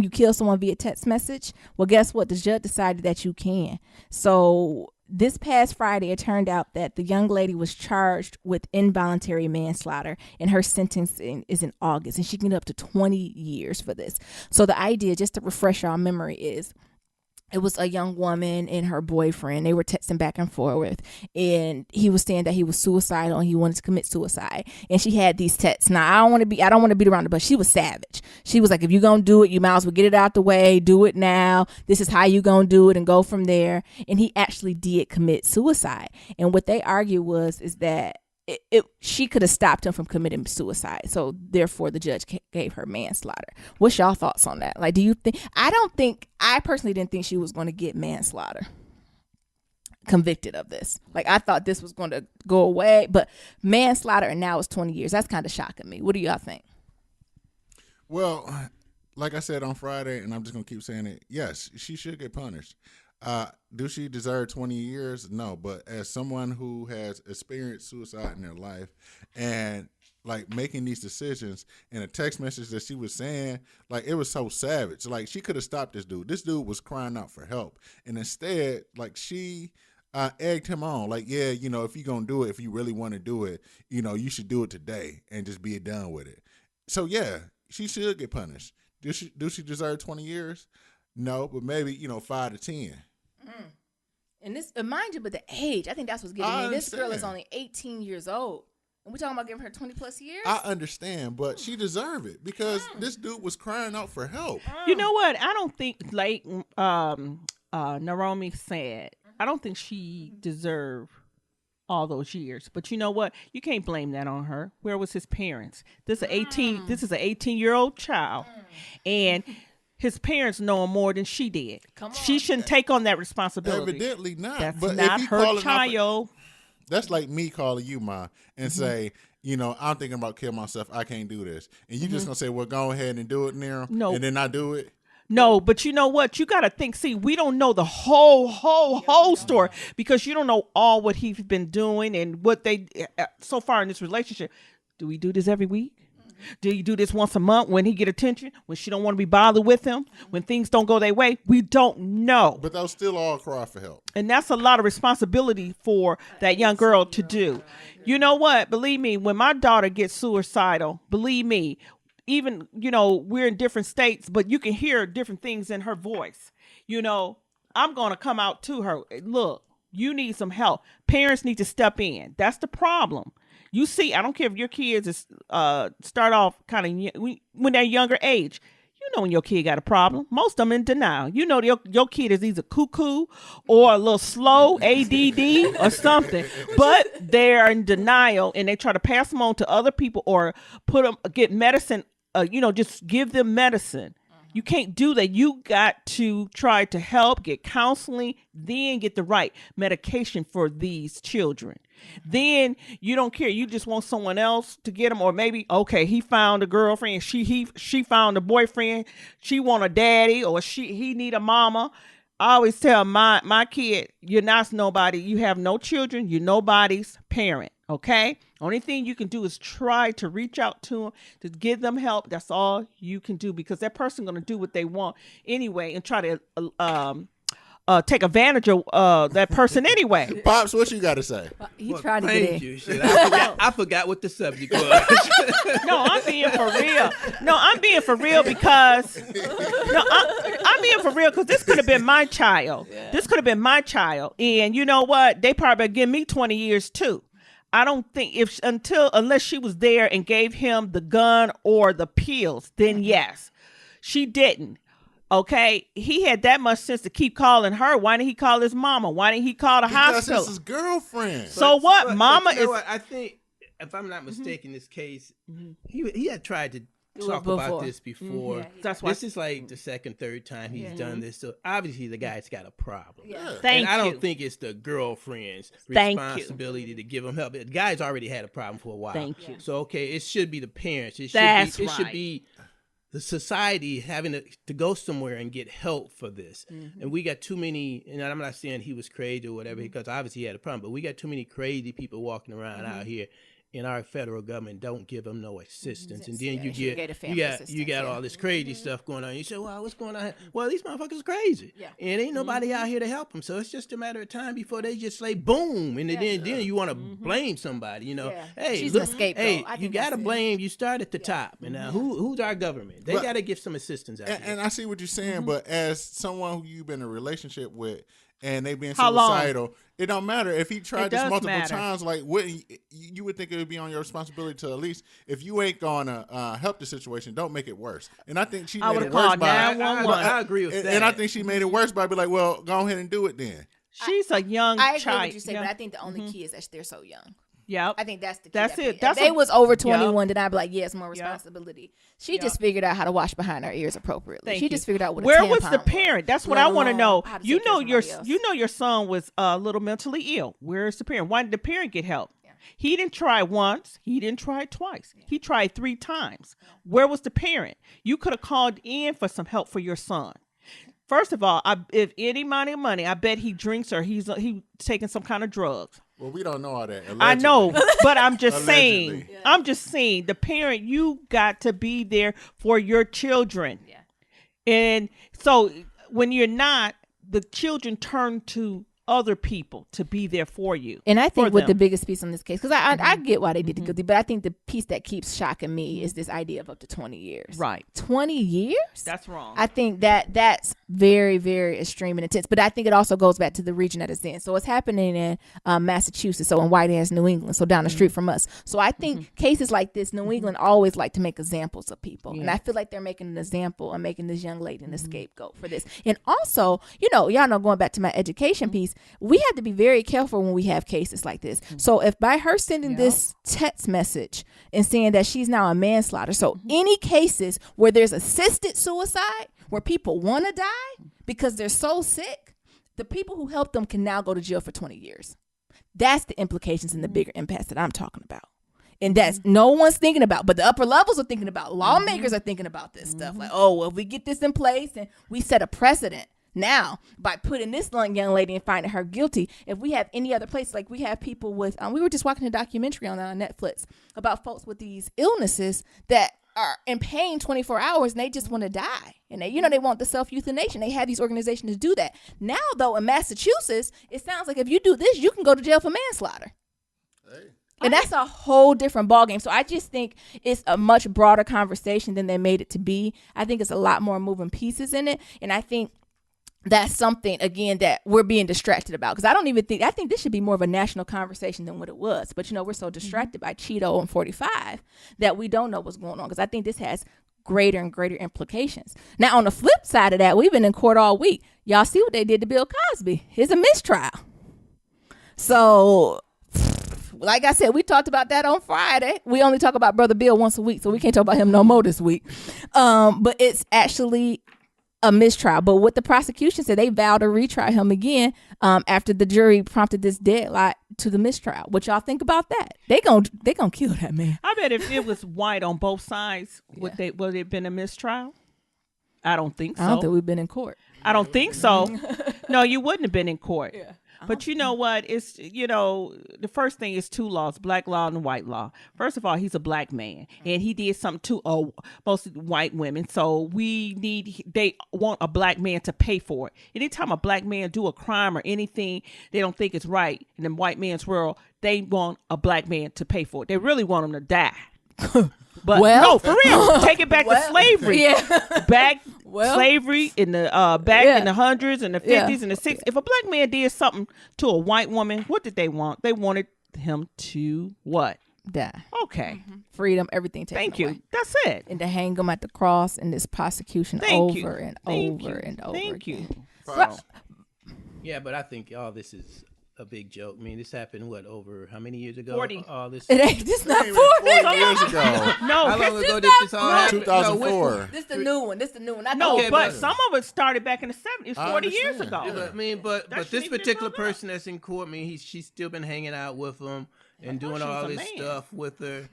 you kill someone via text message? Well, guess what? The judge decided that you can. So this past Friday, it turned out that the young lady was charged with involuntary manslaughter, and her sentencing is in August, and she can get up to 20 years for this. So the idea, just to refresh our memory, is it was a young woman and her boyfriend. They were texting back and forth, and he was saying that he was suicidal and he wanted to commit suicide. And she had these texts. Now, I don't want to beat around the bush. She was savage. She was like, if you're going to do it, you might as well get it out the way. Do it now. This is how you going to do it, and go from there. And he actually did commit suicide. And what they argued is that she could have stopped him from committing suicide. So therefore the judge gave her manslaughter. What's y'all thoughts on that? Like, do you think, I personally didn't think she was going to get manslaughter convicted of this. Like, I thought this was going to go away, but manslaughter, and now it's 20 years. That's kind of shocking me. What do y'all think? Well, like I said on Friday, and I'm just going to keep saying it, yes, she should get punished. Do she deserve 20 years? No, but as someone who has experienced suicide in their life and like making these decisions, and a text message that she was saying, like, it was so savage. Like, she could have stopped this dude. This dude was crying out for help, and instead, like, she egged him on. Like, yeah, you know, if you're gonna do it, if you really want to do it, you know, you should do it today and just be done with it. So yeah, she should get punished. Do she deserve 20 years? No, but maybe 5 to 10. And this, mind you, but the age, I think that's what's getting me. This girl is understand. only 18 years old. And we're talking about giving her 20 plus years? I understand, but she deserved it because this dude was crying out for help. You know what? I don't think, like Naomi said, I don't think she deserved all those years. But you know what? You can't blame that on her. Where was his parents? This is an 18-year-old child, and his parents know him more than she did. Come on. She shouldn't take on that responsibility. Evidently not. That's but not if he her calling out child. that's like me calling you, Ma, and say, I'm thinking about killing myself. I can't do this. And you just going to say, well, go ahead and do it, Niram. No. And then I do it. No, but you know what? You got to think. See, we don't know the whole story because you don't know all what he's been doing and what they so far in this relationship. Do we do this every week? Do you do this once a month when he get attention? When she don't want to be bothered with him? When things don't go their way? We don't know. But they'll still all cry for help. And that's a lot of responsibility for that young girl to do. You know what? Believe me, when my daughter gets suicidal, believe me, even, we're in different states, but you can hear different things in her voice. I'm going to come out to her. Look, you need some help. Parents need to step in. That's the problem. You see, I don't care if your kids start off kind of when they're younger age. When your kid got a problem, most of them in denial. Your kid is either cuckoo or a little slow, ADD or something, but they're in denial and they try to pass them on to other people or get medicine. Just give them medicine. You can't do that. You got to try to help, get counseling, then get the right medication for these children. Then you don't care. You just want someone else to get him, or maybe, okay, he found a girlfriend. She found a boyfriend. She want a daddy, or he need a mama. I always tell my kid, you're not nobody. You have no children. You're nobody's parent. Okay. Only thing you can do is try to reach out to them to give them help. That's all you can do because that person going to do what they want anyway and try to take advantage of that person anyway. Pops, what you got to say? He tried to get in. You. Shit, I forgot what the subject was. No, I'm being for real. I'm being for real because I'm being for real because this could have been my child. Yeah. This could have been my child, and you know what? They probably give me 20 years too. I don't think unless she was there and gave him the gun or the pills, then yes. She didn't. Okay, he had that much sense to keep calling her. Why didn't he call his mama? Why didn't he call the hospital? Because it's his girlfriend. So what? Mama you know is. What? I think, if I'm not mistaken, this case, he had tried to talk about this before. That's why this is like the second, third time he's done this. So obviously the guy's got a problem. Yeah. Thank I you. don't think it's the girlfriend's Thank responsibility to give him help. The guy's already had a problem for a while. Thank you. So okay, it should be the parents. It should be the society having to go somewhere and get help for this. And we got too many, and I'm not saying he was crazy or whatever, because obviously he had a problem, but we got too many crazy people walking around out here. And our federal government don't give them no assistance, and then you got all this crazy stuff going on. You say, "Well, what's going on?" Well, these motherfuckers are crazy, and ain't nobody out here to help them. So it's just a matter of time before they just say boom, and then you want to blame somebody. Hey, she's look, a scapegoat. hey, you got to blame. You start at the top, and now who's our government? They got to give some assistance out here. And I see what you're saying, but as someone who you've been in a relationship with, and they being How suicidal, long? it don't matter if he tried this multiple matter. times. Like, you would think it would be on your responsibility to at least, if you ain't gonna help the situation, don't make it worse. And I think she made it worse by. I agree with that. And I think she made it worse by be like, well, go ahead and do it then. She's a young I agree child. with what you say, but I think the only key is that they're so young. Yep. I think that's the key. That's it. If they was over 21, then I'd be like, yes, more responsibility. She just figured out how to wash behind her ears appropriately. She just figured out what Where a was the parent? That's what I want to know. You know your son was a little mentally ill. Where's the parent? Why did the parent get help? He didn't try once. He didn't try twice. He tried 3 times. Where was the parent? You could have called in for some help for your son. First of all, if any money, I bet he drinks or he's taking some kind of drugs. Well, we don't know all that. Allegedly. I know, but I'm just Allegedly. saying. I'm just saying, the parent, you got to be there for your children. Yeah. And so when you're not, the children turn to other people to be there for you. And I think for what them. the biggest piece on this case, because I get why they did the guilty, but I think the piece that keeps shocking me is this idea of up to 20 years. Right. 20 years? That's wrong. I think that's very, very extreme and intense. But I think it also goes back to the region that it's in. So it's happening in Massachusetts, so in white ass New England, so down the street from us. So I think cases like this, New England always like to make examples of people. Yeah. And I feel like they're making an example and making this young lady an scapegoat for this. And also, you know, y'all know, going back to my education piece, we have to be very careful when we have cases like this. So if by her sending this text message and saying that she's now a manslaughter, so any cases where there's assisted suicide, where people want to die because they're so sick, the people who helped them can now go to jail for 20 years. That's the implications and the bigger impacts that I'm talking about. And that's no one's thinking about, but the upper levels are thinking about. Lawmakers are thinking about this stuff. Like, oh, well, if we get this in place and we set a precedent now by putting this young lady and finding her guilty, if we have any other place, like we have people with, we were just watching a documentary on Netflix about folks with these illnesses that are in pain 24 hours and they just want to die. And they, you know, they want the self-euthanation. They have these organizations to do that. Now, though, in Massachusetts, it sounds like if you do this, you can go to jail for manslaughter. Hey. And that's a whole different ballgame. So I just think it's a much broader conversation than they made it to be. I think it's a lot more moving pieces in it. And I think that's something, again, that we're being distracted about. Because I think this should be more of a national conversation than what it was. But, you know, we're so distracted by Cheeto and 45 that we don't know what's going on. Because I think this has greater and greater implications. Now, on the flip side of that, we've been in court all week. Y'all see what they did to Bill Cosby. It's a mistrial. So, like I said, we talked about that on Friday. We only talk about Brother Bill once a week, so we can't talk about him no more this week. But it's actually a mistrial. But what the prosecution said, they vowed to retry him again after the jury prompted this deadline to the mistrial. What y'all think about that? They gonna kill that man. I bet if it was white on both sides, would it have been a mistrial? I don't think so. I don't think we've been in court. I don't think so. No, you wouldn't have been in court. Yeah. But you know what? It's, you know, the first thing is two laws, black law and white law. First of all, he's a black man and he did something to mostly white women. So they want a black man to pay for it. Anytime a black man do a crime or anything they don't think is right in the white man's world, they want a black man to pay for it. They really want him to die. But no, for real, take it back to slavery. Yeah. Slavery in the in the hundreds and the 50s and the 60s. If a black man did something to a white woman, what did they want? They wanted him to what? Die. Okay. Freedom, everything taken Thank you. away. That's it. And to hang him at the cross in this prosecution over and over and over again. Yeah, but I think all this is a big joke. I mean, this happened over how many years ago? 40. All this. It ain't. This not 40 years ago. No, how long ago did this all happen? 2004. This the new one. But some of it started back in the 70s, 40 years ago. Yeah, but, I mean, but this particular person that's in court, I mean, she's still been hanging out with him and doing all this stuff with her.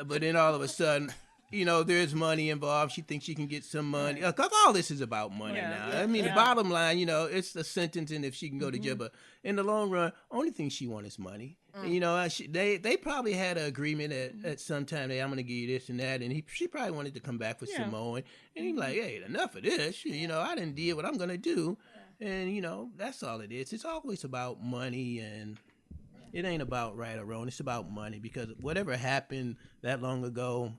But then all of a sudden, you know, there's money involved. She thinks she can get some money. Because all this is about money now. I mean, the bottom line, you know, it's a sentence and if she can go to jail. But in the long run, only thing she wants is money. And, you know, they probably had an agreement at some time. Hey, I'm going to give you this and that. And she probably wanted to come back for some more. And he's like, hey, enough of this. You know, I didn't do what I'm going to do. And, you know, that's all it is. It's always about money, and it ain't about right or wrong. It's about money, because whatever happened that long ago,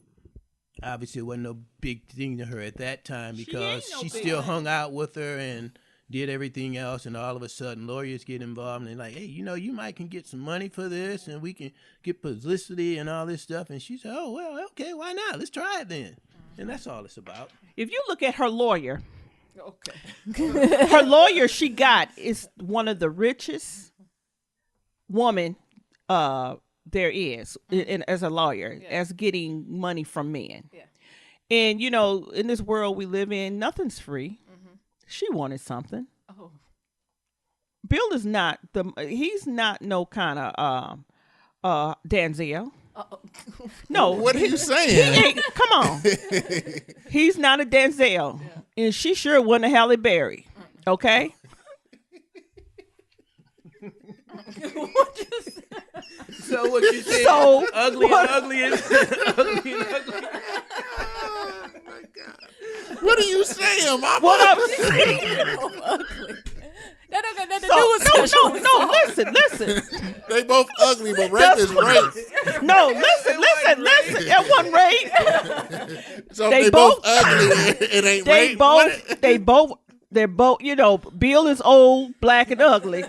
obviously it wasn't no big thing to her at that time, because she still hung out with her and did everything else. And all of a sudden lawyers get involved and they're like, hey, you know, you might can get some money for this and we can get publicity and all this stuff. And she said, oh, well, okay, why not? Let's try it then. And that's all it's about. If you look at her lawyer, her lawyer she got is one of the richest woman there is as a lawyer, as getting money from men. Yeah. And, you know, in this world we live in, nothing's free. She wanted something. Oh. Bill is not he's not no kind of Denzel. No. What are you saying? Come on. He's not a Denzel. Yeah. And she sure wasn't a Halle Berry. Okay? So what you saying? So ugly and ugly and ugly and ugly. Oh my God! What are you saying, Mama? What I'm saying? Ugly. That No, listen. They both ugly, but rape is rape. No, listen. That wasn't rape. So if they both ugly, it ain't rape. They're both, Bill is old, black, and ugly.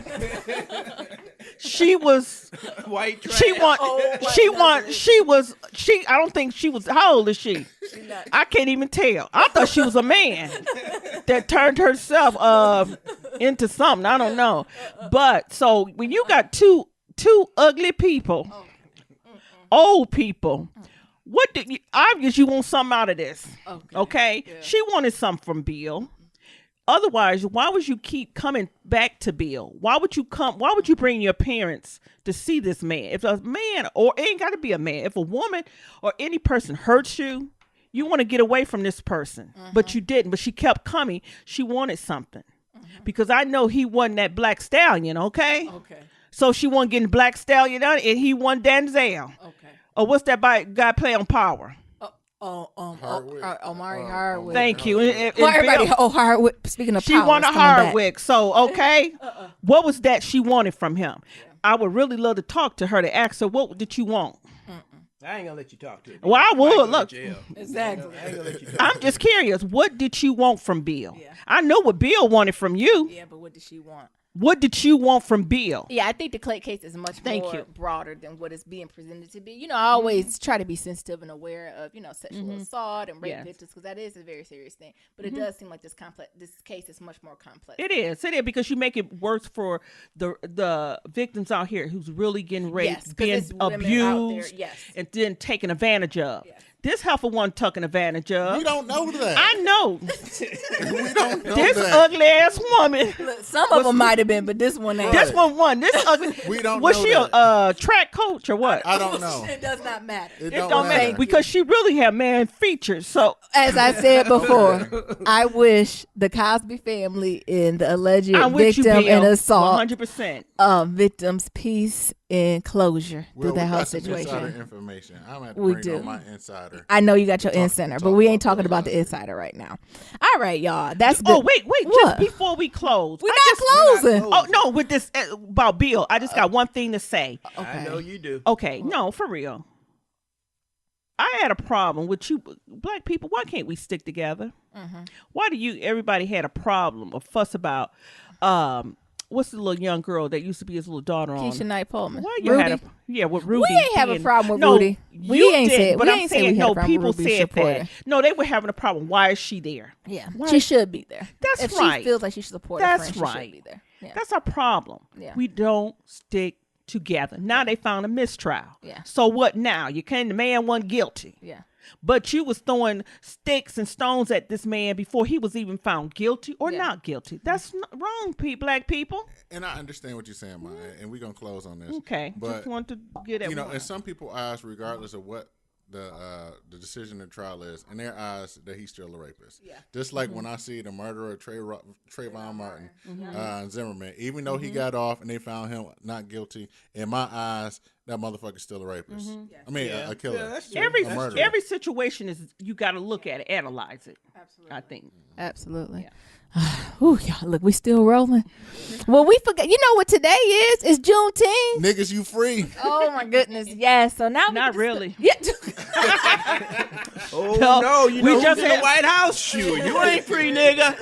She was white trash. I don't think she was, how old is she? I can't even tell. I thought she was a man that turned herself into something. I don't know. But so when you got two ugly people, old people, obviously you want something out of this. Okay? Yeah. She wanted something from Bill. Otherwise, why would you keep coming back to Bill? Why would you bring your parents to see this man? If a man, or it ain't got to be a man, if a woman or any person hurts you, you want to get away from this person. But you didn't. But she kept coming. She wanted something. Because I know he wasn't that black stallion, okay? So she wasn't getting black stallion on, and he won Denzel. Or what's that guy play on Power? Omari Hardwick. Thank you. Everybody, Hardwick. Speaking of, she wanted Hardwick. So okay, what was that she wanted from him? Yeah. I would really love to talk to her to ask her, what did you want? I ain't gonna let you talk to her. Well, I would look. Exactly. I ain't gonna let you talk. I'm just curious. What did you want from Bill? Yeah. I know what Bill wanted from you. Yeah, but what did she want? What did you want from Bill? Yeah, I think the Clay case is much more broader than what is being presented to be. I always try to be sensitive and aware of, sexual assault and rape victims, because that is a very serious thing. But it does seem like this case is much more complex. It is, because you make it worse for the victims out here who's really getting raped, being abused, and then taken advantage of. Yes. This heifer wasn't taken advantage of. We don't know that. I know. We don't know this that. ugly ass woman. Look, some of them might have been, but this one ain't. This one won. This ugly. We don't was know she that. a track coach or what? I don't know. It does not matter. It don't matter. Because she really had man features. So as I said before, I wish the Cosby family and the alleged victim and assault 100%. Victims peace and closure through that whole situation. Insider information. I'm going to bring on my insider. I know you got your insider, but we ain't talking about the insider right now. All right, y'all. That's good. Oh, wait. Just before we close. We're not closing. Oh, no, with this about Bill, I just got one thing to say. Okay. I know you do. Okay, no, for real. I had a problem with you black people. Why can't we stick together? Why do everybody had a problem or fuss about what's the little young girl that used to be his little daughter on? Keisha Knight Pullman. Why you had with Rudy. We ain't have a problem with Rudy. We ain't said, but we I'm ain't saying, no, people said that. No, they were having a problem. Why is she there? Yeah, she should be there. That's if right. She feels like she should support her friend, right. She should be there. Yeah. That's our problem. Yeah. We don't stick together. Now they found a mistrial. Yeah. So what now? The man wasn't guilty. Yeah. But you was throwing sticks and stones at this man before he was even found guilty or not guilty. That's wrong, black people. And I understand what you're saying, Maya, and we're going to close on this. Okay. But, just want to get it. And some people ask, regardless of what the decision in the trial is, in their eyes, that he's still a rapist. Yeah. Just like when I see the murderer of Trayvon Martin, Zimmerman, even though he got off and they found him not guilty, in my eyes, that motherfucker's still a rapist. I mean, a killer. Yeah, every situation is, you got to look at it, analyze it. Absolutely. I think. Absolutely. Yeah. Ooh, y'all, look, we still rolling. Well, we forgot. You know what today is? It's Juneteenth. Niggas, you free. Oh my goodness, yes. So now not really. Yeah. No, we just in the White House. Shoot, you ain't free, nigga.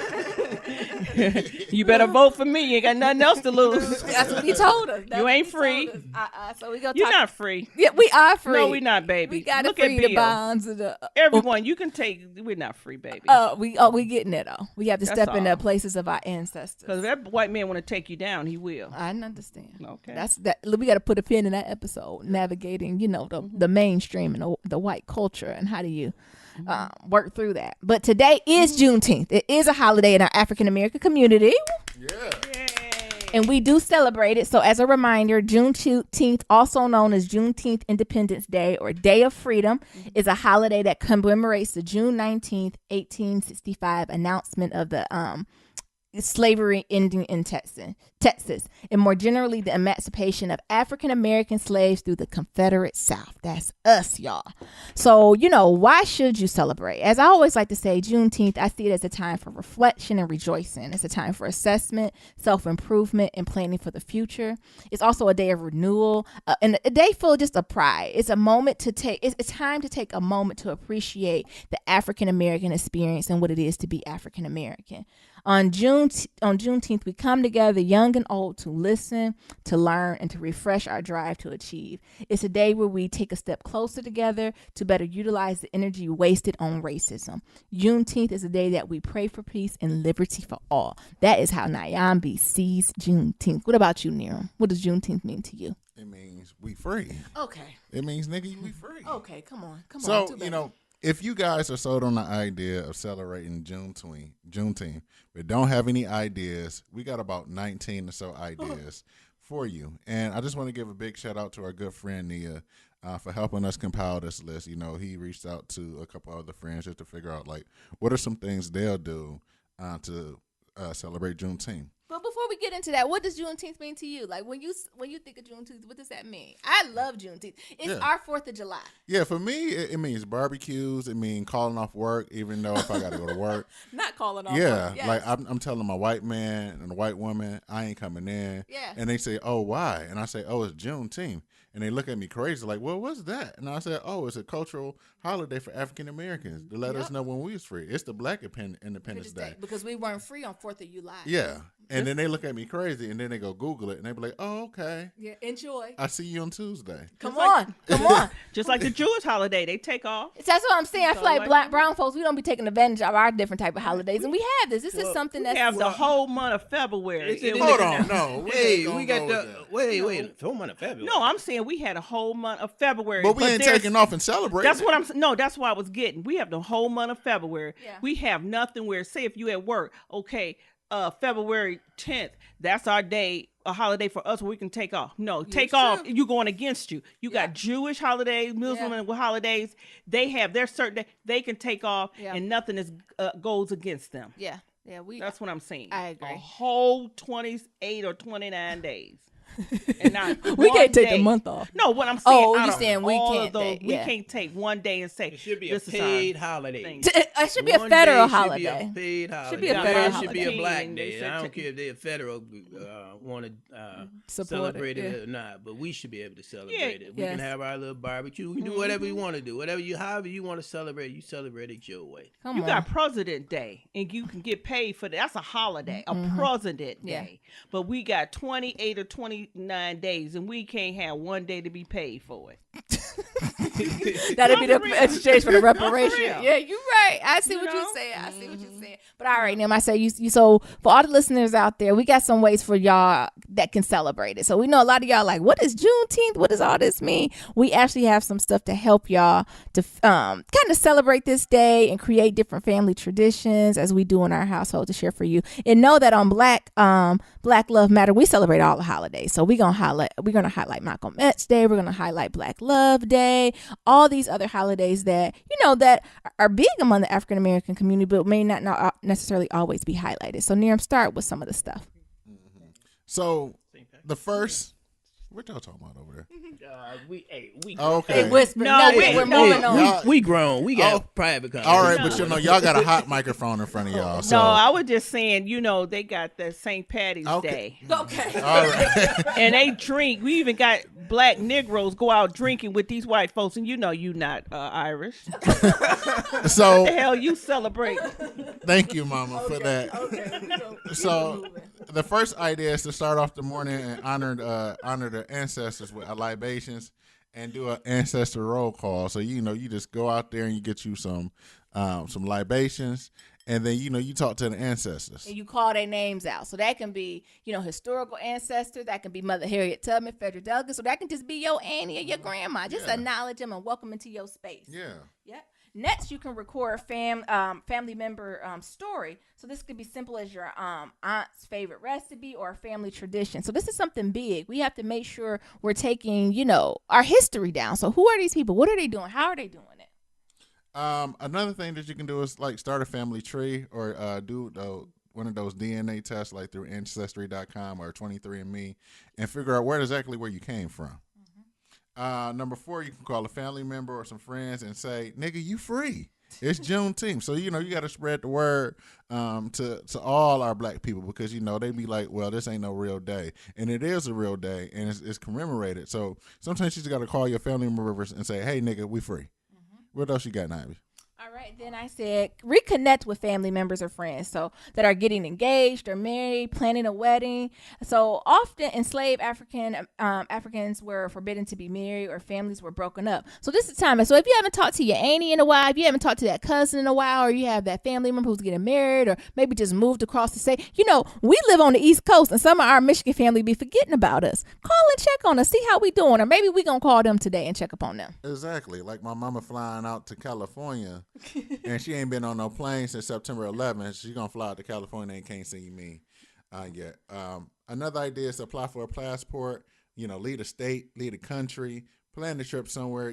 You better vote for me. You ain't got nothing else to lose. That's what he told us. You ain't free. So we go. You're not free. Yeah, we are free. No, we not, baby. We gotta look free at the bonds of the everyone. You can take. We're not free, baby. We getting it though. We have to step in the places of our ancestors. Because if that white man want to take you down, he will. I understand. Okay. That's that. We got to put a pin in that episode, navigating, the mainstream and the white culture, and how do you work through that. But today is Juneteenth. It is a holiday in our African American community. Yeah. And we do celebrate it. So as a reminder, Juneteenth, also known as Juneteenth Independence Day or Day of Freedom, is a holiday that commemorates the June 19th, 1865 announcement of the slavery ending in Texas, and more generally, the emancipation of African American slaves through the Confederate South. That's us, y'all. So, why should you celebrate? As I always like to say, Juneteenth, I see it as a time for reflection and rejoicing. It's a time for assessment, self-improvement, and planning for the future. It's also a day of renewal, and a day full just of pride. It's a moment to take, it's time to take a moment to appreciate the African American experience and what it is to be African American. On Juneteenth, we come together, young and old, to listen, to learn, and to refresh our drive to achieve. It's a day where we take a step closer together to better utilize the energy wasted on racism. Juneteenth is a day that we pray for peace and liberty for all. That is how Niambi sees Juneteenth. What about you, Niram? What does Juneteenth mean to you? It means we free. Okay. It means, nigga, we free. Okay, come on. So, if you guys are sold on the idea of celebrating Juneteenth, but don't have any ideas, we got about 19 or so ideas for you. And I just want to give a big shout out to our good friend Nia for helping us compile this list. He reached out to a couple other friends just to figure out, what are some things they'll do to celebrate Juneteenth. But before we get into that, what does Juneteenth mean to you? Like when you think of Juneteenth, what does that mean? I love Juneteenth. It's our 4th of July. Yeah, for me, it means barbecues. It means calling off work, even though if I got to go to work. Not calling off work. Yes. Yeah, like I'm telling my white man and the white woman, I ain't coming in. Yeah. And they say, oh, why? And I say, oh, it's Juneteenth. And they look at me crazy like, well, what's that? And I said, oh, it's a cultural holiday for African Americans to let us know when we was free. It's the Black Independence Day. Because we weren't free on 4th of July. Yeah. And then they look at me crazy, and then they go Google it, and they be like, oh, okay. Yeah, enjoy. I see you on Tuesday. Come on. Just like the Jewish holiday, they take off. That's what I'm saying. I feel like brown folks, we don't be taking advantage of our different type of holidays, and we have this. This is something that's... We have the whole month of February. Hold on, no. We got the... Wait. Whole month of February. No, I'm saying we had a whole month of February. But we ain't taking off and celebrating. That's what I'm... No, that's what I was getting. We have the whole month of February. Yeah. We have nothing where, say if you at work, okay, February 10th, that's our day, a holiday for us where we can take off. No, take off. You're going against you. You got Jewish holidays, Muslim holidays. They have their certain day. They can take off, and nothing goes against them. Yeah. That's what I'm saying. I agree. A whole 28 or 29 days. And not we can't take the month off. No, what I'm saying. Oh, you saying we can't? We can't take one day and say it should be a paid holiday. It should be a federal holiday. Should be a paid holiday. Should be a federal holiday. Should be a black day. I don't care if they're federal want to celebrate it or not, but we should be able to celebrate it. We can have our little barbecue. We can do whatever we want to do. However you want to celebrate, you celebrate it your way. You got President Day, and you can get paid for that. That's a holiday, a President Day. But we got 28 or 29 days, and we can't have one day to be paid for it. That'd be the exchange for the reparation. Yeah, you're right. I see what you're saying. I see what you're saying. But all right, Nim, I say you. So for all the listeners out there, we got some ways for y'all that can celebrate it. So we know a lot of y'all like, what is Juneteenth? What does all this mean? We actually have some stuff to help y'all to kind of celebrate this day and create different family traditions as we do in our household to share for you. And know that on Black Love Matter, we celebrate all the holidays. So we're gonna highlight Malcolm X Day. We're gonna highlight Black Love Day. All these other holidays that that are big among the African American community, but may not necessarily always be highlighted. So Niram, start with some of the stuff. So the first, what y'all talking about over there? We okay. Hey, whisper. No, we're moving on. We grown. We got private conversation. All right, but y'all got a hot microphone in front of y'all. So. No, I was just saying, they got the St. Patty's Day. Okay. All right. And they drink. We even got black Negroes go out drinking with these white folks, and you not Irish. So what the hell you celebrate? Thank you, Mama, for that. Okay. So the first idea is to start off the morning and honor the ancestors with libations and do an ancestor roll call. So you just go out there and you get you some libations, and then you talk to the ancestors and you call their names out. So that can be historical ancestors, that can be Mother Harriet Tubman, federal delegates, so that can just be your auntie or your grandma. Just acknowledge them and welcome into your space. Yep. Next, you can record family member story. So this could be simple as your aunt's favorite recipe or a family tradition. So this is something big. We have to make sure we're taking, our history down. So who are these people? What are they doing? How are they doing it? Another thing that you can do is start a family tree or one of those DNA tests like through Ancestry.com or 23andMe and figure out exactly where you came from. Number 4, you can call a family member or some friends and say, nigga, you free. It's Juneteenth. So, you got to spread the word to all our black people because, they be like, well, this ain't no real day. And it is a real day, and it's commemorated. So sometimes you just got to call your family members and say, hey, nigga, we free. What else you got, Niambi? All right, then I said reconnect with family members or friends so that are getting engaged or married, planning a wedding. So often enslaved Africans were forbidden to be married or families were broken up. So this is the time. So if you haven't talked to your auntie in a while, if you haven't talked to that cousin in a while, or you have that family member who's getting married or maybe just moved across the state, we live on the East Coast and some of our Michigan family be forgetting about us. Call and check on us, see how we doing, or maybe we gonna call them today and check up on them. Exactly. Like my mama flying out to California and she ain't been on no plane since September 11th. She gonna fly out to California and can't see me yet. Another idea is to apply for a passport. Lead a state, lead a country, plan a trip somewhere.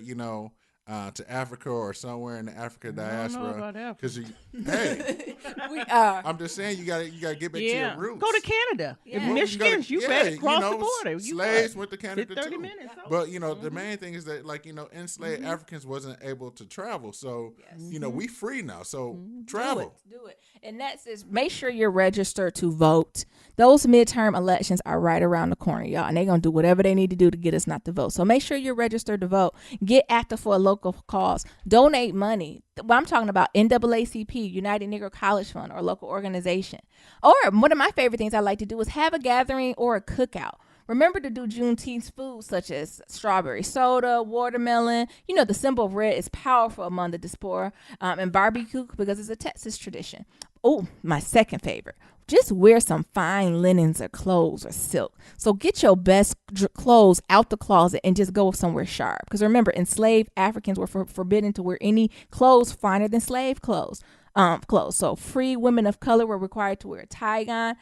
To Africa or somewhere in the Africa diaspora. Because hey, we are. I'm just saying you gotta get back to your roots. Go to Canada. Yeah. If Michigans, you better cross the border. Slaves went to Canada 30 too. minutes. But the main thing is that enslaved Africans wasn't able to travel. So we free now. So travel. Do it. And that's is make sure you're registered to vote. Those midterm elections are right around the corner, y'all, and they're gonna do whatever they need to do to get us not to vote. So make sure you're registered to vote. Get active for a local cause. Donate money. Well, I'm talking about NAACP, United Negro College Fund, or local organization. Or one of my favorite things I like to do is have a gathering or a cookout. Remember to do Juneteenth foods such as strawberry soda, watermelon. The symbol of red is powerful among the diaspora, and barbecue because it's a Texas tradition. Oh, my second favorite. Just wear some fine linens or clothes or silk. So get your best clothes out the closet and just go somewhere sharp. Because remember, enslaved Africans were forbidden to wear any clothes finer than slave clothes. So free women of color were required to wear a tie-on.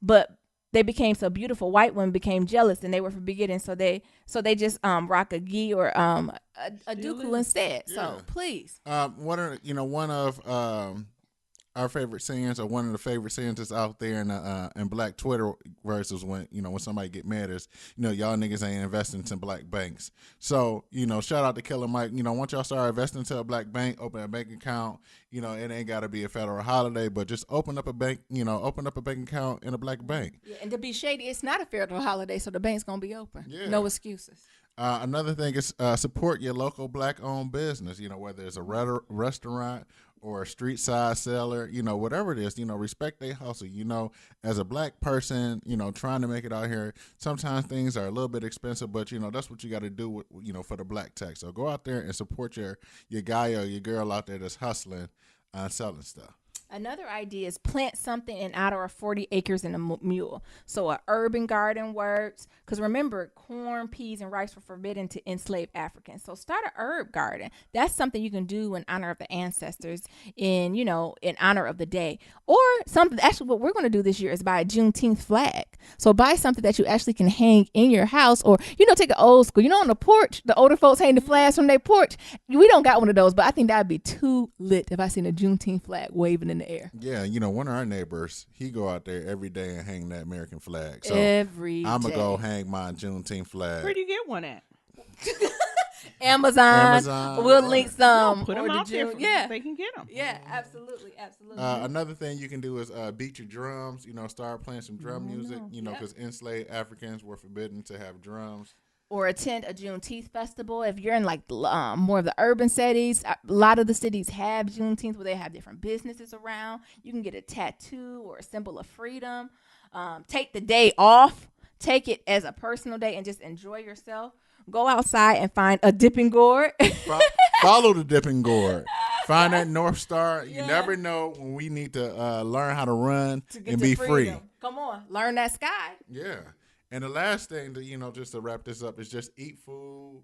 But they became so beautiful. White women became jealous and they were forbidden. So they just rock a gi or a duku instead. Yeah. So please. One of our favorite sayings, or one of the favorite sayings that's out there in Black Twitter versus when somebody get mad is y'all niggas ain't investing into black banks. So shout out to Killer Mike. Once y'all start investing into a black bank, open a bank account. It ain't got to be a federal holiday, but just open up a bank. Open up a bank account in a black bank. Yeah, and to be shady, it's not a federal holiday, so the bank's gonna be open. Yeah. No excuses. Another thing is support your local black-owned business. Whether it's a restaurant or a street side seller, whatever it is, respect their hustle. As a black person, trying to make it out here, sometimes things are a little bit expensive, but that's what you got to do for the black tech. So go out there and support your guy or your girl out there that's hustling and selling stuff. Another idea is plant something in out of 40 acres in a mule. So an urban garden works. Because remember, corn, peas, and rice were forbidden to enslaved Africans. So start an herb garden. That's something you can do in honor of the ancestors, in honor of the day. Or something, actually what we're going to do this year is buy a Juneteenth flag. So buy something that you actually can hang in your house, or, take an old school. On the porch, the older folks hang the flags from their porch. We don't got one of those, but I think that would be too lit if I seen a Juneteenth flag waving in the air. Yeah, one of our neighbors, he go out there every day and hang that American flag. So every day. I'm going to go hang my Juneteenth flag. Where do you get one at? Amazon. We'll link some. Put them out there so they can get them. Yeah, absolutely. Another thing you can do is beat your drums. Start playing some drum music. Because enslaved Africans were forbidden to have drums. Or attend a Juneteenth festival. If you're in more of the urban cities, a lot of the cities have Juneteenth where they have different businesses around. You can get a tattoo or a symbol of freedom. Take the day off. Take it as a personal day and just enjoy yourself. Go outside and find a dipping gourd. Follow the dipping gourd. Find that North Star. You never know when we need to learn how to run and be free. Come on, learn that sky. Yeah. And the last thing that, just to wrap this up is just eat food.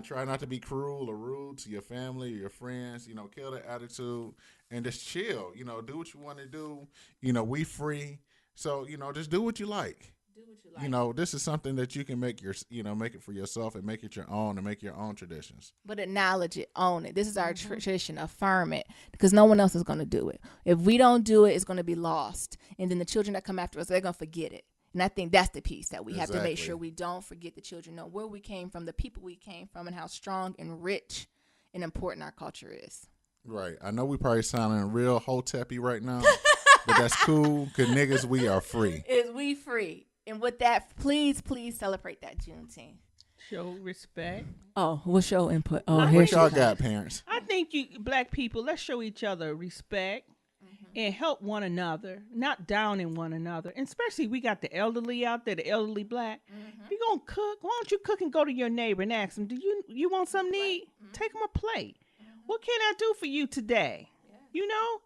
Try not to be cruel or rude to your family or your friends. Kill the attitude and just chill. Do what you want to do. We free. So, just do what you like. Do what you like. You know, this is something that you can make make it for yourself and make it your own and make your own traditions. But acknowledge it, own it. This is our tradition. Affirm it, because no one else is going to do it. If we don't do it, it's going to be lost, and then the children that come after us, they're going to forget it. And I think that's the piece that we have to make sure we don't forget. The children know where we came from, the people we came from, and how strong and rich and important our culture is. Right. I know we probably sounding real hoteppy right now, but that's cool, because niggas, we are free. Is we free. And with that, please celebrate that Juneteenth. Show respect. Oh, what's your input? Oh, What y'all got, parents? I think you black people, let's show each other respect and help one another, not downing one another. And especially we got the elderly out there, the elderly black. If you gonna cook, why don't you cook and go to your neighbor and ask them, do you want something to eat? Take them a plate. What can I do for you today? You know?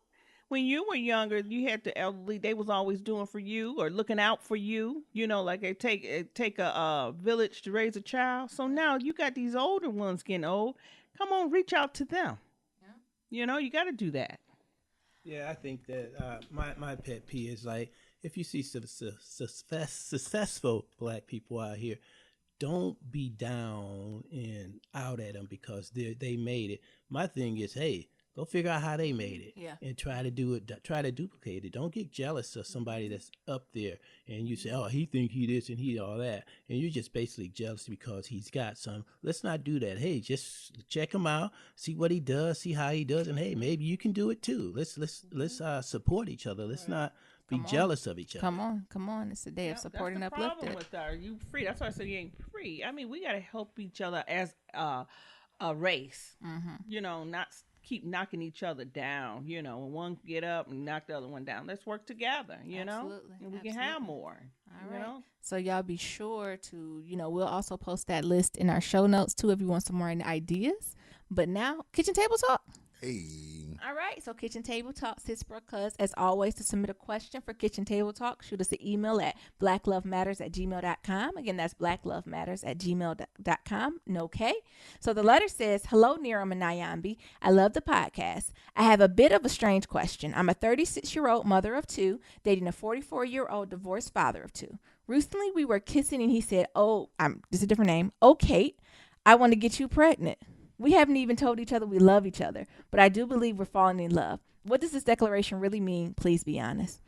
When you were younger, you had the elderly. They was always doing for you or looking out for you. You know, like it take a village to raise a child. So now you got these older ones getting old. Come on, reach out to them. Yeah. You know, you got to do that. Yeah, I think that my pet peeve is like, if you see successful black people out here, don't be down and out at them because they made it. My thing is, hey, go figure out how they made it, and try to do it. Try to duplicate it. Don't get jealous of somebody that's up there, and you say, "Oh, he think he this and he all that," and you're just basically jealous because he's got some. Let's not do that. Hey, just check him out, see what he does, see how he does, and hey, maybe you can do it too. Let's support each other. Let's not be jealous of each other. Come on. It's a day of supporting that's the uplifted. problem with our, you free. That's why I said you ain't free. I mean, we got to help each other as a race. You know, not keep knocking each other down. You know, when one get up and knock the other one down, let's work together. You know, and we can have more. All right. Know? So y'all be sure to, we'll also post that list in our show notes too if you want some more ideas. But now, kitchen table talk. Hey. All right, so Kitchen Table Talk sits for us, as always, to submit a question for Kitchen Table Talk. Shoot us an email at blacklovematters@gmail.com. Again, that's blacklovematters@gmail.com. No K. So the letter says, hello, Niram and Niambi. I love the podcast. I have a bit of a strange question. I'm a 36-year-old mother of two, dating a 44-year-old divorced father of two. Recently, we were kissing and he said, this is a different name. Oh, Kate, I want to get you pregnant. We haven't even told each other we love each other, but I do believe we're falling in love. What does this declaration really mean? Please be honest.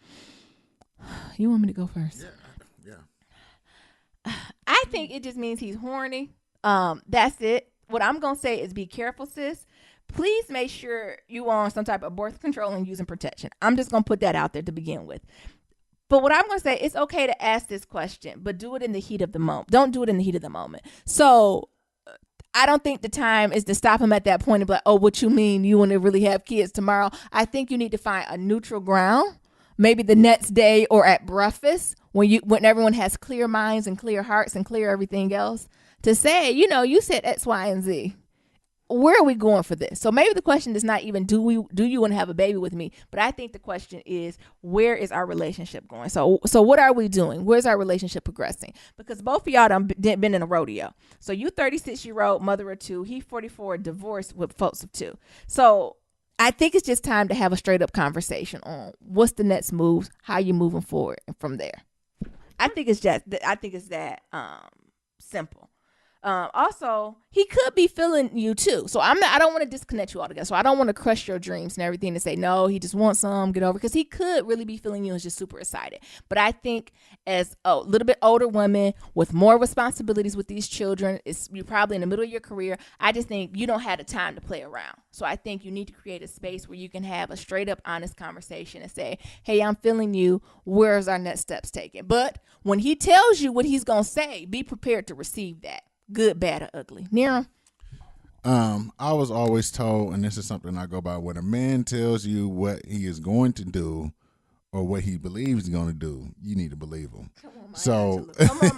You want me to go first? Yeah. I think it just means he's horny. That's it. What I'm going to say is be careful, sis. Please make sure you are on some type of birth control and using protection. I'm just going to put that out there to begin with. But what I'm going to say, it's okay to ask this question, but do it in the heat of the moment. Don't do it in the heat of the moment. So I don't think the time is to stop him at that point and be like, oh, what you mean you want to really have kids tomorrow? I think you need to find a neutral ground, maybe the next day or at breakfast when everyone has clear minds and clear hearts and clear everything else, to say, you said X, Y, and Z. Where are we going for this? So maybe the question is not even do you want to have a baby with me? But I think the question is, where is our relationship going? So what are we doing? Where's our relationship progressing? Because both of y'all done been in a rodeo. So you 36-year-old mother of two, he 44, divorced with folks of two. So I think it's just time to have a straight up conversation on what's the next moves, how you moving forward, and from there. I think it's that simple. Also, he could be feeling you too. So I don't want to disconnect you altogether. So I don't want to crush your dreams and everything and say, no, he just wants some, get over. Because he could really be feeling you and is just super excited. But I think as a little bit older woman with more responsibilities with these children, you're probably in the middle of your career. I just think you don't have the time to play around. So I think you need to create a space where you can have a straight up honest conversation and say, hey, I'm feeling you. Where's our next steps taken? But when he tells you what he's going to say, be prepared to receive that. Good, bad, or ugly. Niram? I was always told, and this is something I go by, when a man tells you what he is going to do or what he believes he's going to do, you need to believe him. Come on,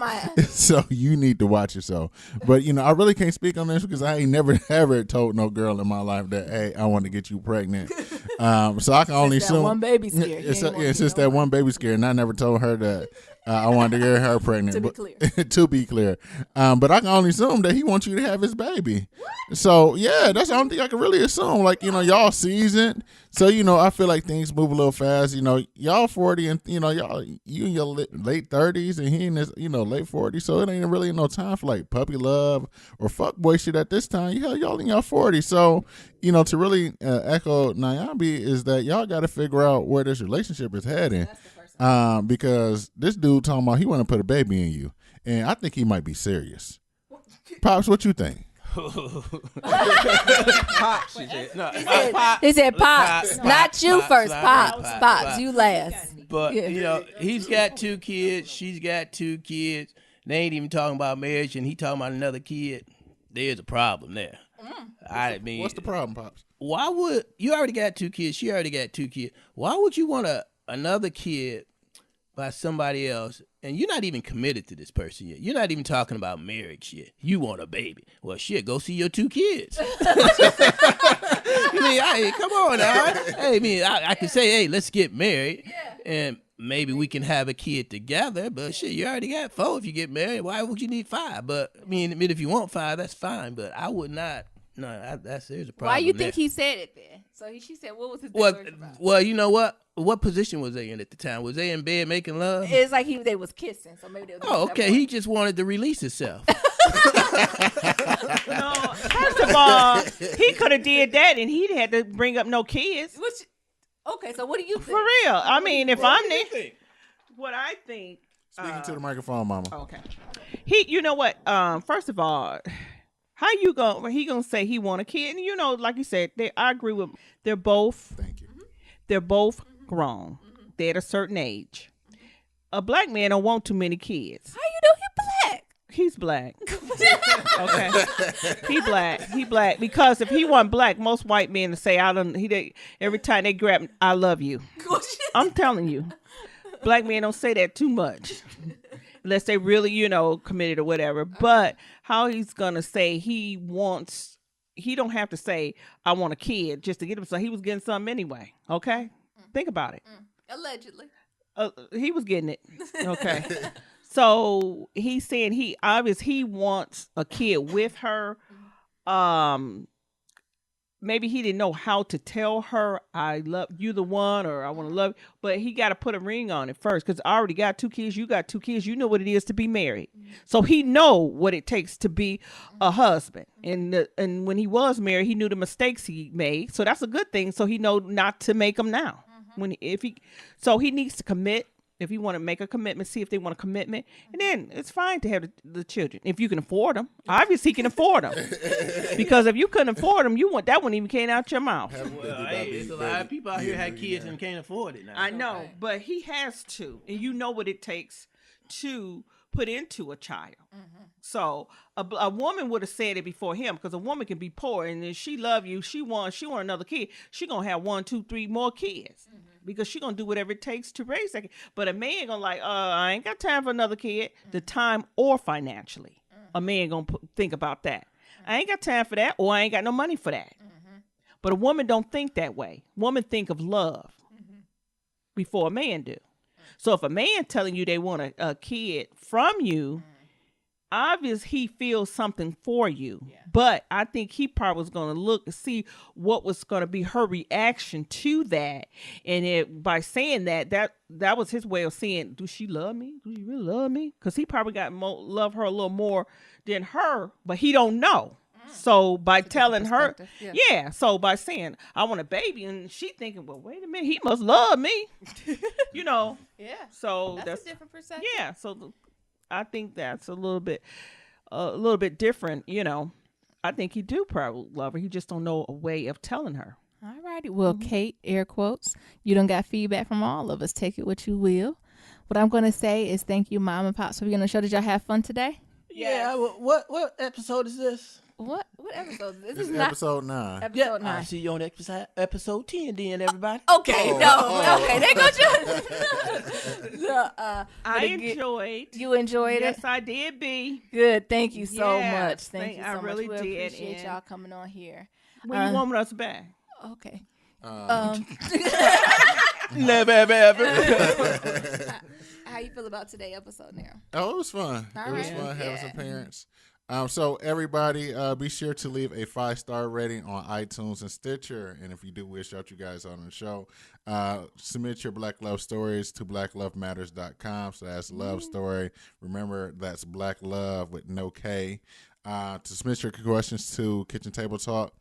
Maya. So you need to watch yourself. But, I really can't speak on this because I ain't never ever told no girl in my life that, hey, I want to get you pregnant. So I can only assume. One baby scare. It's just that one baby scare, and I never told her that I wanted to get her pregnant. To be clear. But I can only assume that he wants you to have his baby. What? So, yeah, that's the only thing I can really assume. Like, y'all seasoned. So, I feel like things move a little fast. Y'all 40 and, you in your late 30s. 40s and he in his, late 40s. So it ain't really no time for like puppy love or fuckboy shit at this time. Y'all in your 40s. So, to really echo Niambi is that y'all got to figure out where this relationship is heading. Because this dude talking about he want to put a baby in you. And I think he might be serious. Pops, what you think? Pops, she said. No, He said, Pops, not you first. Pops, you last. But, he's got 2 kids. She's got 2 kids. They ain't even talking about marriage, and he talking about another kid. There's a problem there. I mean, what's the problem, Pops? Why would you already got 2 kids? She already got 2 kids. Why would you want another kid by somebody else, and you're not even committed to this person yet? You're not even talking about marriage yet. You want a baby. Well, shit, go see your 2 kids. Come on now. Hey, I can say, hey, let's get married, and maybe we can have a kid together, but shit, you already got 4 if you get married. Why would you need 5? But, if you want 5, that's fine, but I would not. No, there's a problem. Why you think he said it then? So she said, what was his about? Well, you know what? What position was they in at the time? Was they in bed making love? It's like they was kissing, so maybe they was. Oh, okay. He just wanted to release himself. No, first of all, he could have did that, and he'd had to bring up no kids. Okay, so what do you think? For real. I mean, if I'm Nick, what I think. Speaking to the microphone, Mama. Okay. You know what? First of all, how you he gonna say he want a kid? And like you said, I agree with. They're both. Thank you. They're both grown. They're at a certain age. A black man don't want too many kids. How you know He's black? Okay. He black because if he wasn't black, most white men would say every time they grab I love you. I'm telling you. Black men don't say that too much. Unless they really, committed or whatever. But how he's gonna say he don't have to say I want a kid just to get him. So he was getting something anyway. Okay? Think about it. Allegedly. He was getting it. Okay. So he's saying he wants a kid with her. Maybe he didn't know how to tell her, I love you, the one, or I want to love you. But he got to put a ring on it first because I already got 2 kids. You got 2 kids. You know what it is to be married. So he know what it takes to be a husband. And when he was married, he knew the mistakes he made. So that's a good thing. So he know not to make them now. So he needs to commit. If you want to make a commitment, see if they want a commitment. And then it's fine to have the children. If you can afford them. Obviously, he can afford them. Because if you couldn't afford them, that wouldn't even came out your mouth. Well, there's a lot of people out here had kids and can't afford it now. I know, but he has to. And you know what it takes to put into a child. So a woman would have said it before him because a woman can be poor. And if she love you, she want another kid. She going to have 1, 2, 3 more kids. Because she gonna do whatever it takes to raise that kid. But a man gonna I ain't got time for another kid. The time or financially, a man gonna think about that. I ain't got time for that, or I ain't got no money for that. But a woman don't think that way. Woman think of love before a man do. So if a man telling you they want a kid from you, obvious he feels something for you. But I think he probably was going to look and see what was going to be her reaction to that. And by saying that was his way of saying, do she love me? Do she really love me? Because he probably love her a little more than her, but he don't know. So by telling her, so by saying, I want a baby, and she thinking, well, wait a minute, he must love me. So that's a different perspective. Yeah, so I think that's a little bit different, I think he do probably love her. He just don't know a way of telling her. All righty. Well, Kate, air quotes, you done got feedback from all of us. Take it what you will. What I'm going to say is thank you, Mom and Pops, for being on the show. Did y'all have fun today? Yeah. What episode is this? What episode is this? This is episode 9. Episode 9. I'll see you on episode 10 then, everybody. Okay, okay, they go to I enjoyed. You enjoyed it? Yes, I did, B. Good, thank you so much. Thank you so much. Really we did. Appreciate y'all coming on here. When you want us back? Okay. Never, ever. How you feel about today's episode now? Oh, it was fun. All it was right. fun having some parents. So everybody, be sure to leave a 5-star rating on iTunes and Stitcher. And if you do wish out you guys on the show, submit your Black Love stories to blacklovematters.com. So that's love story. Remember, that's Black Love with no K. To submit your questions to Kitchen Table Talk,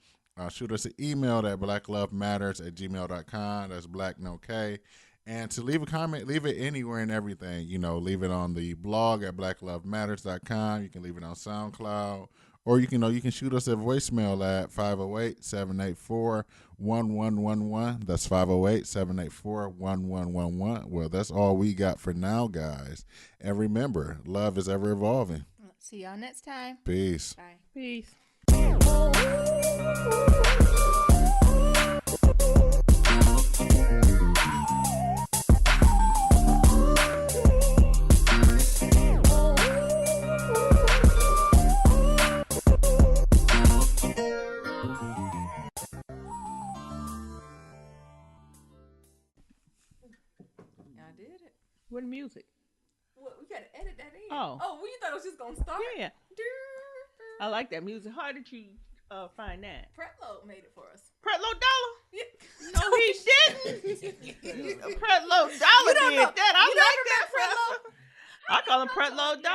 shoot us an email at blacklovematters@gmail.com. That's black no K. And to leave a comment, leave it anywhere and everything. Leave it on the blog at blacklovematters.com. You can leave it on SoundCloud. Or you can shoot us a voicemail at 508-784-1111. That's 508-784-1111. Well, that's all we got for now, guys. And remember, love is ever evolving. See y'all next time. Peace. Bye. Peace. Y'all did it. What music? Well, we gotta edit that in. Oh. Well, you thought it was just gonna start? Yeah. I like that music. How did you find that? Pretload made it for us. Pretload Dollar? Yeah. No, he didn't. Pretload Dollar did that. I like that. I call him Pretload Dollar.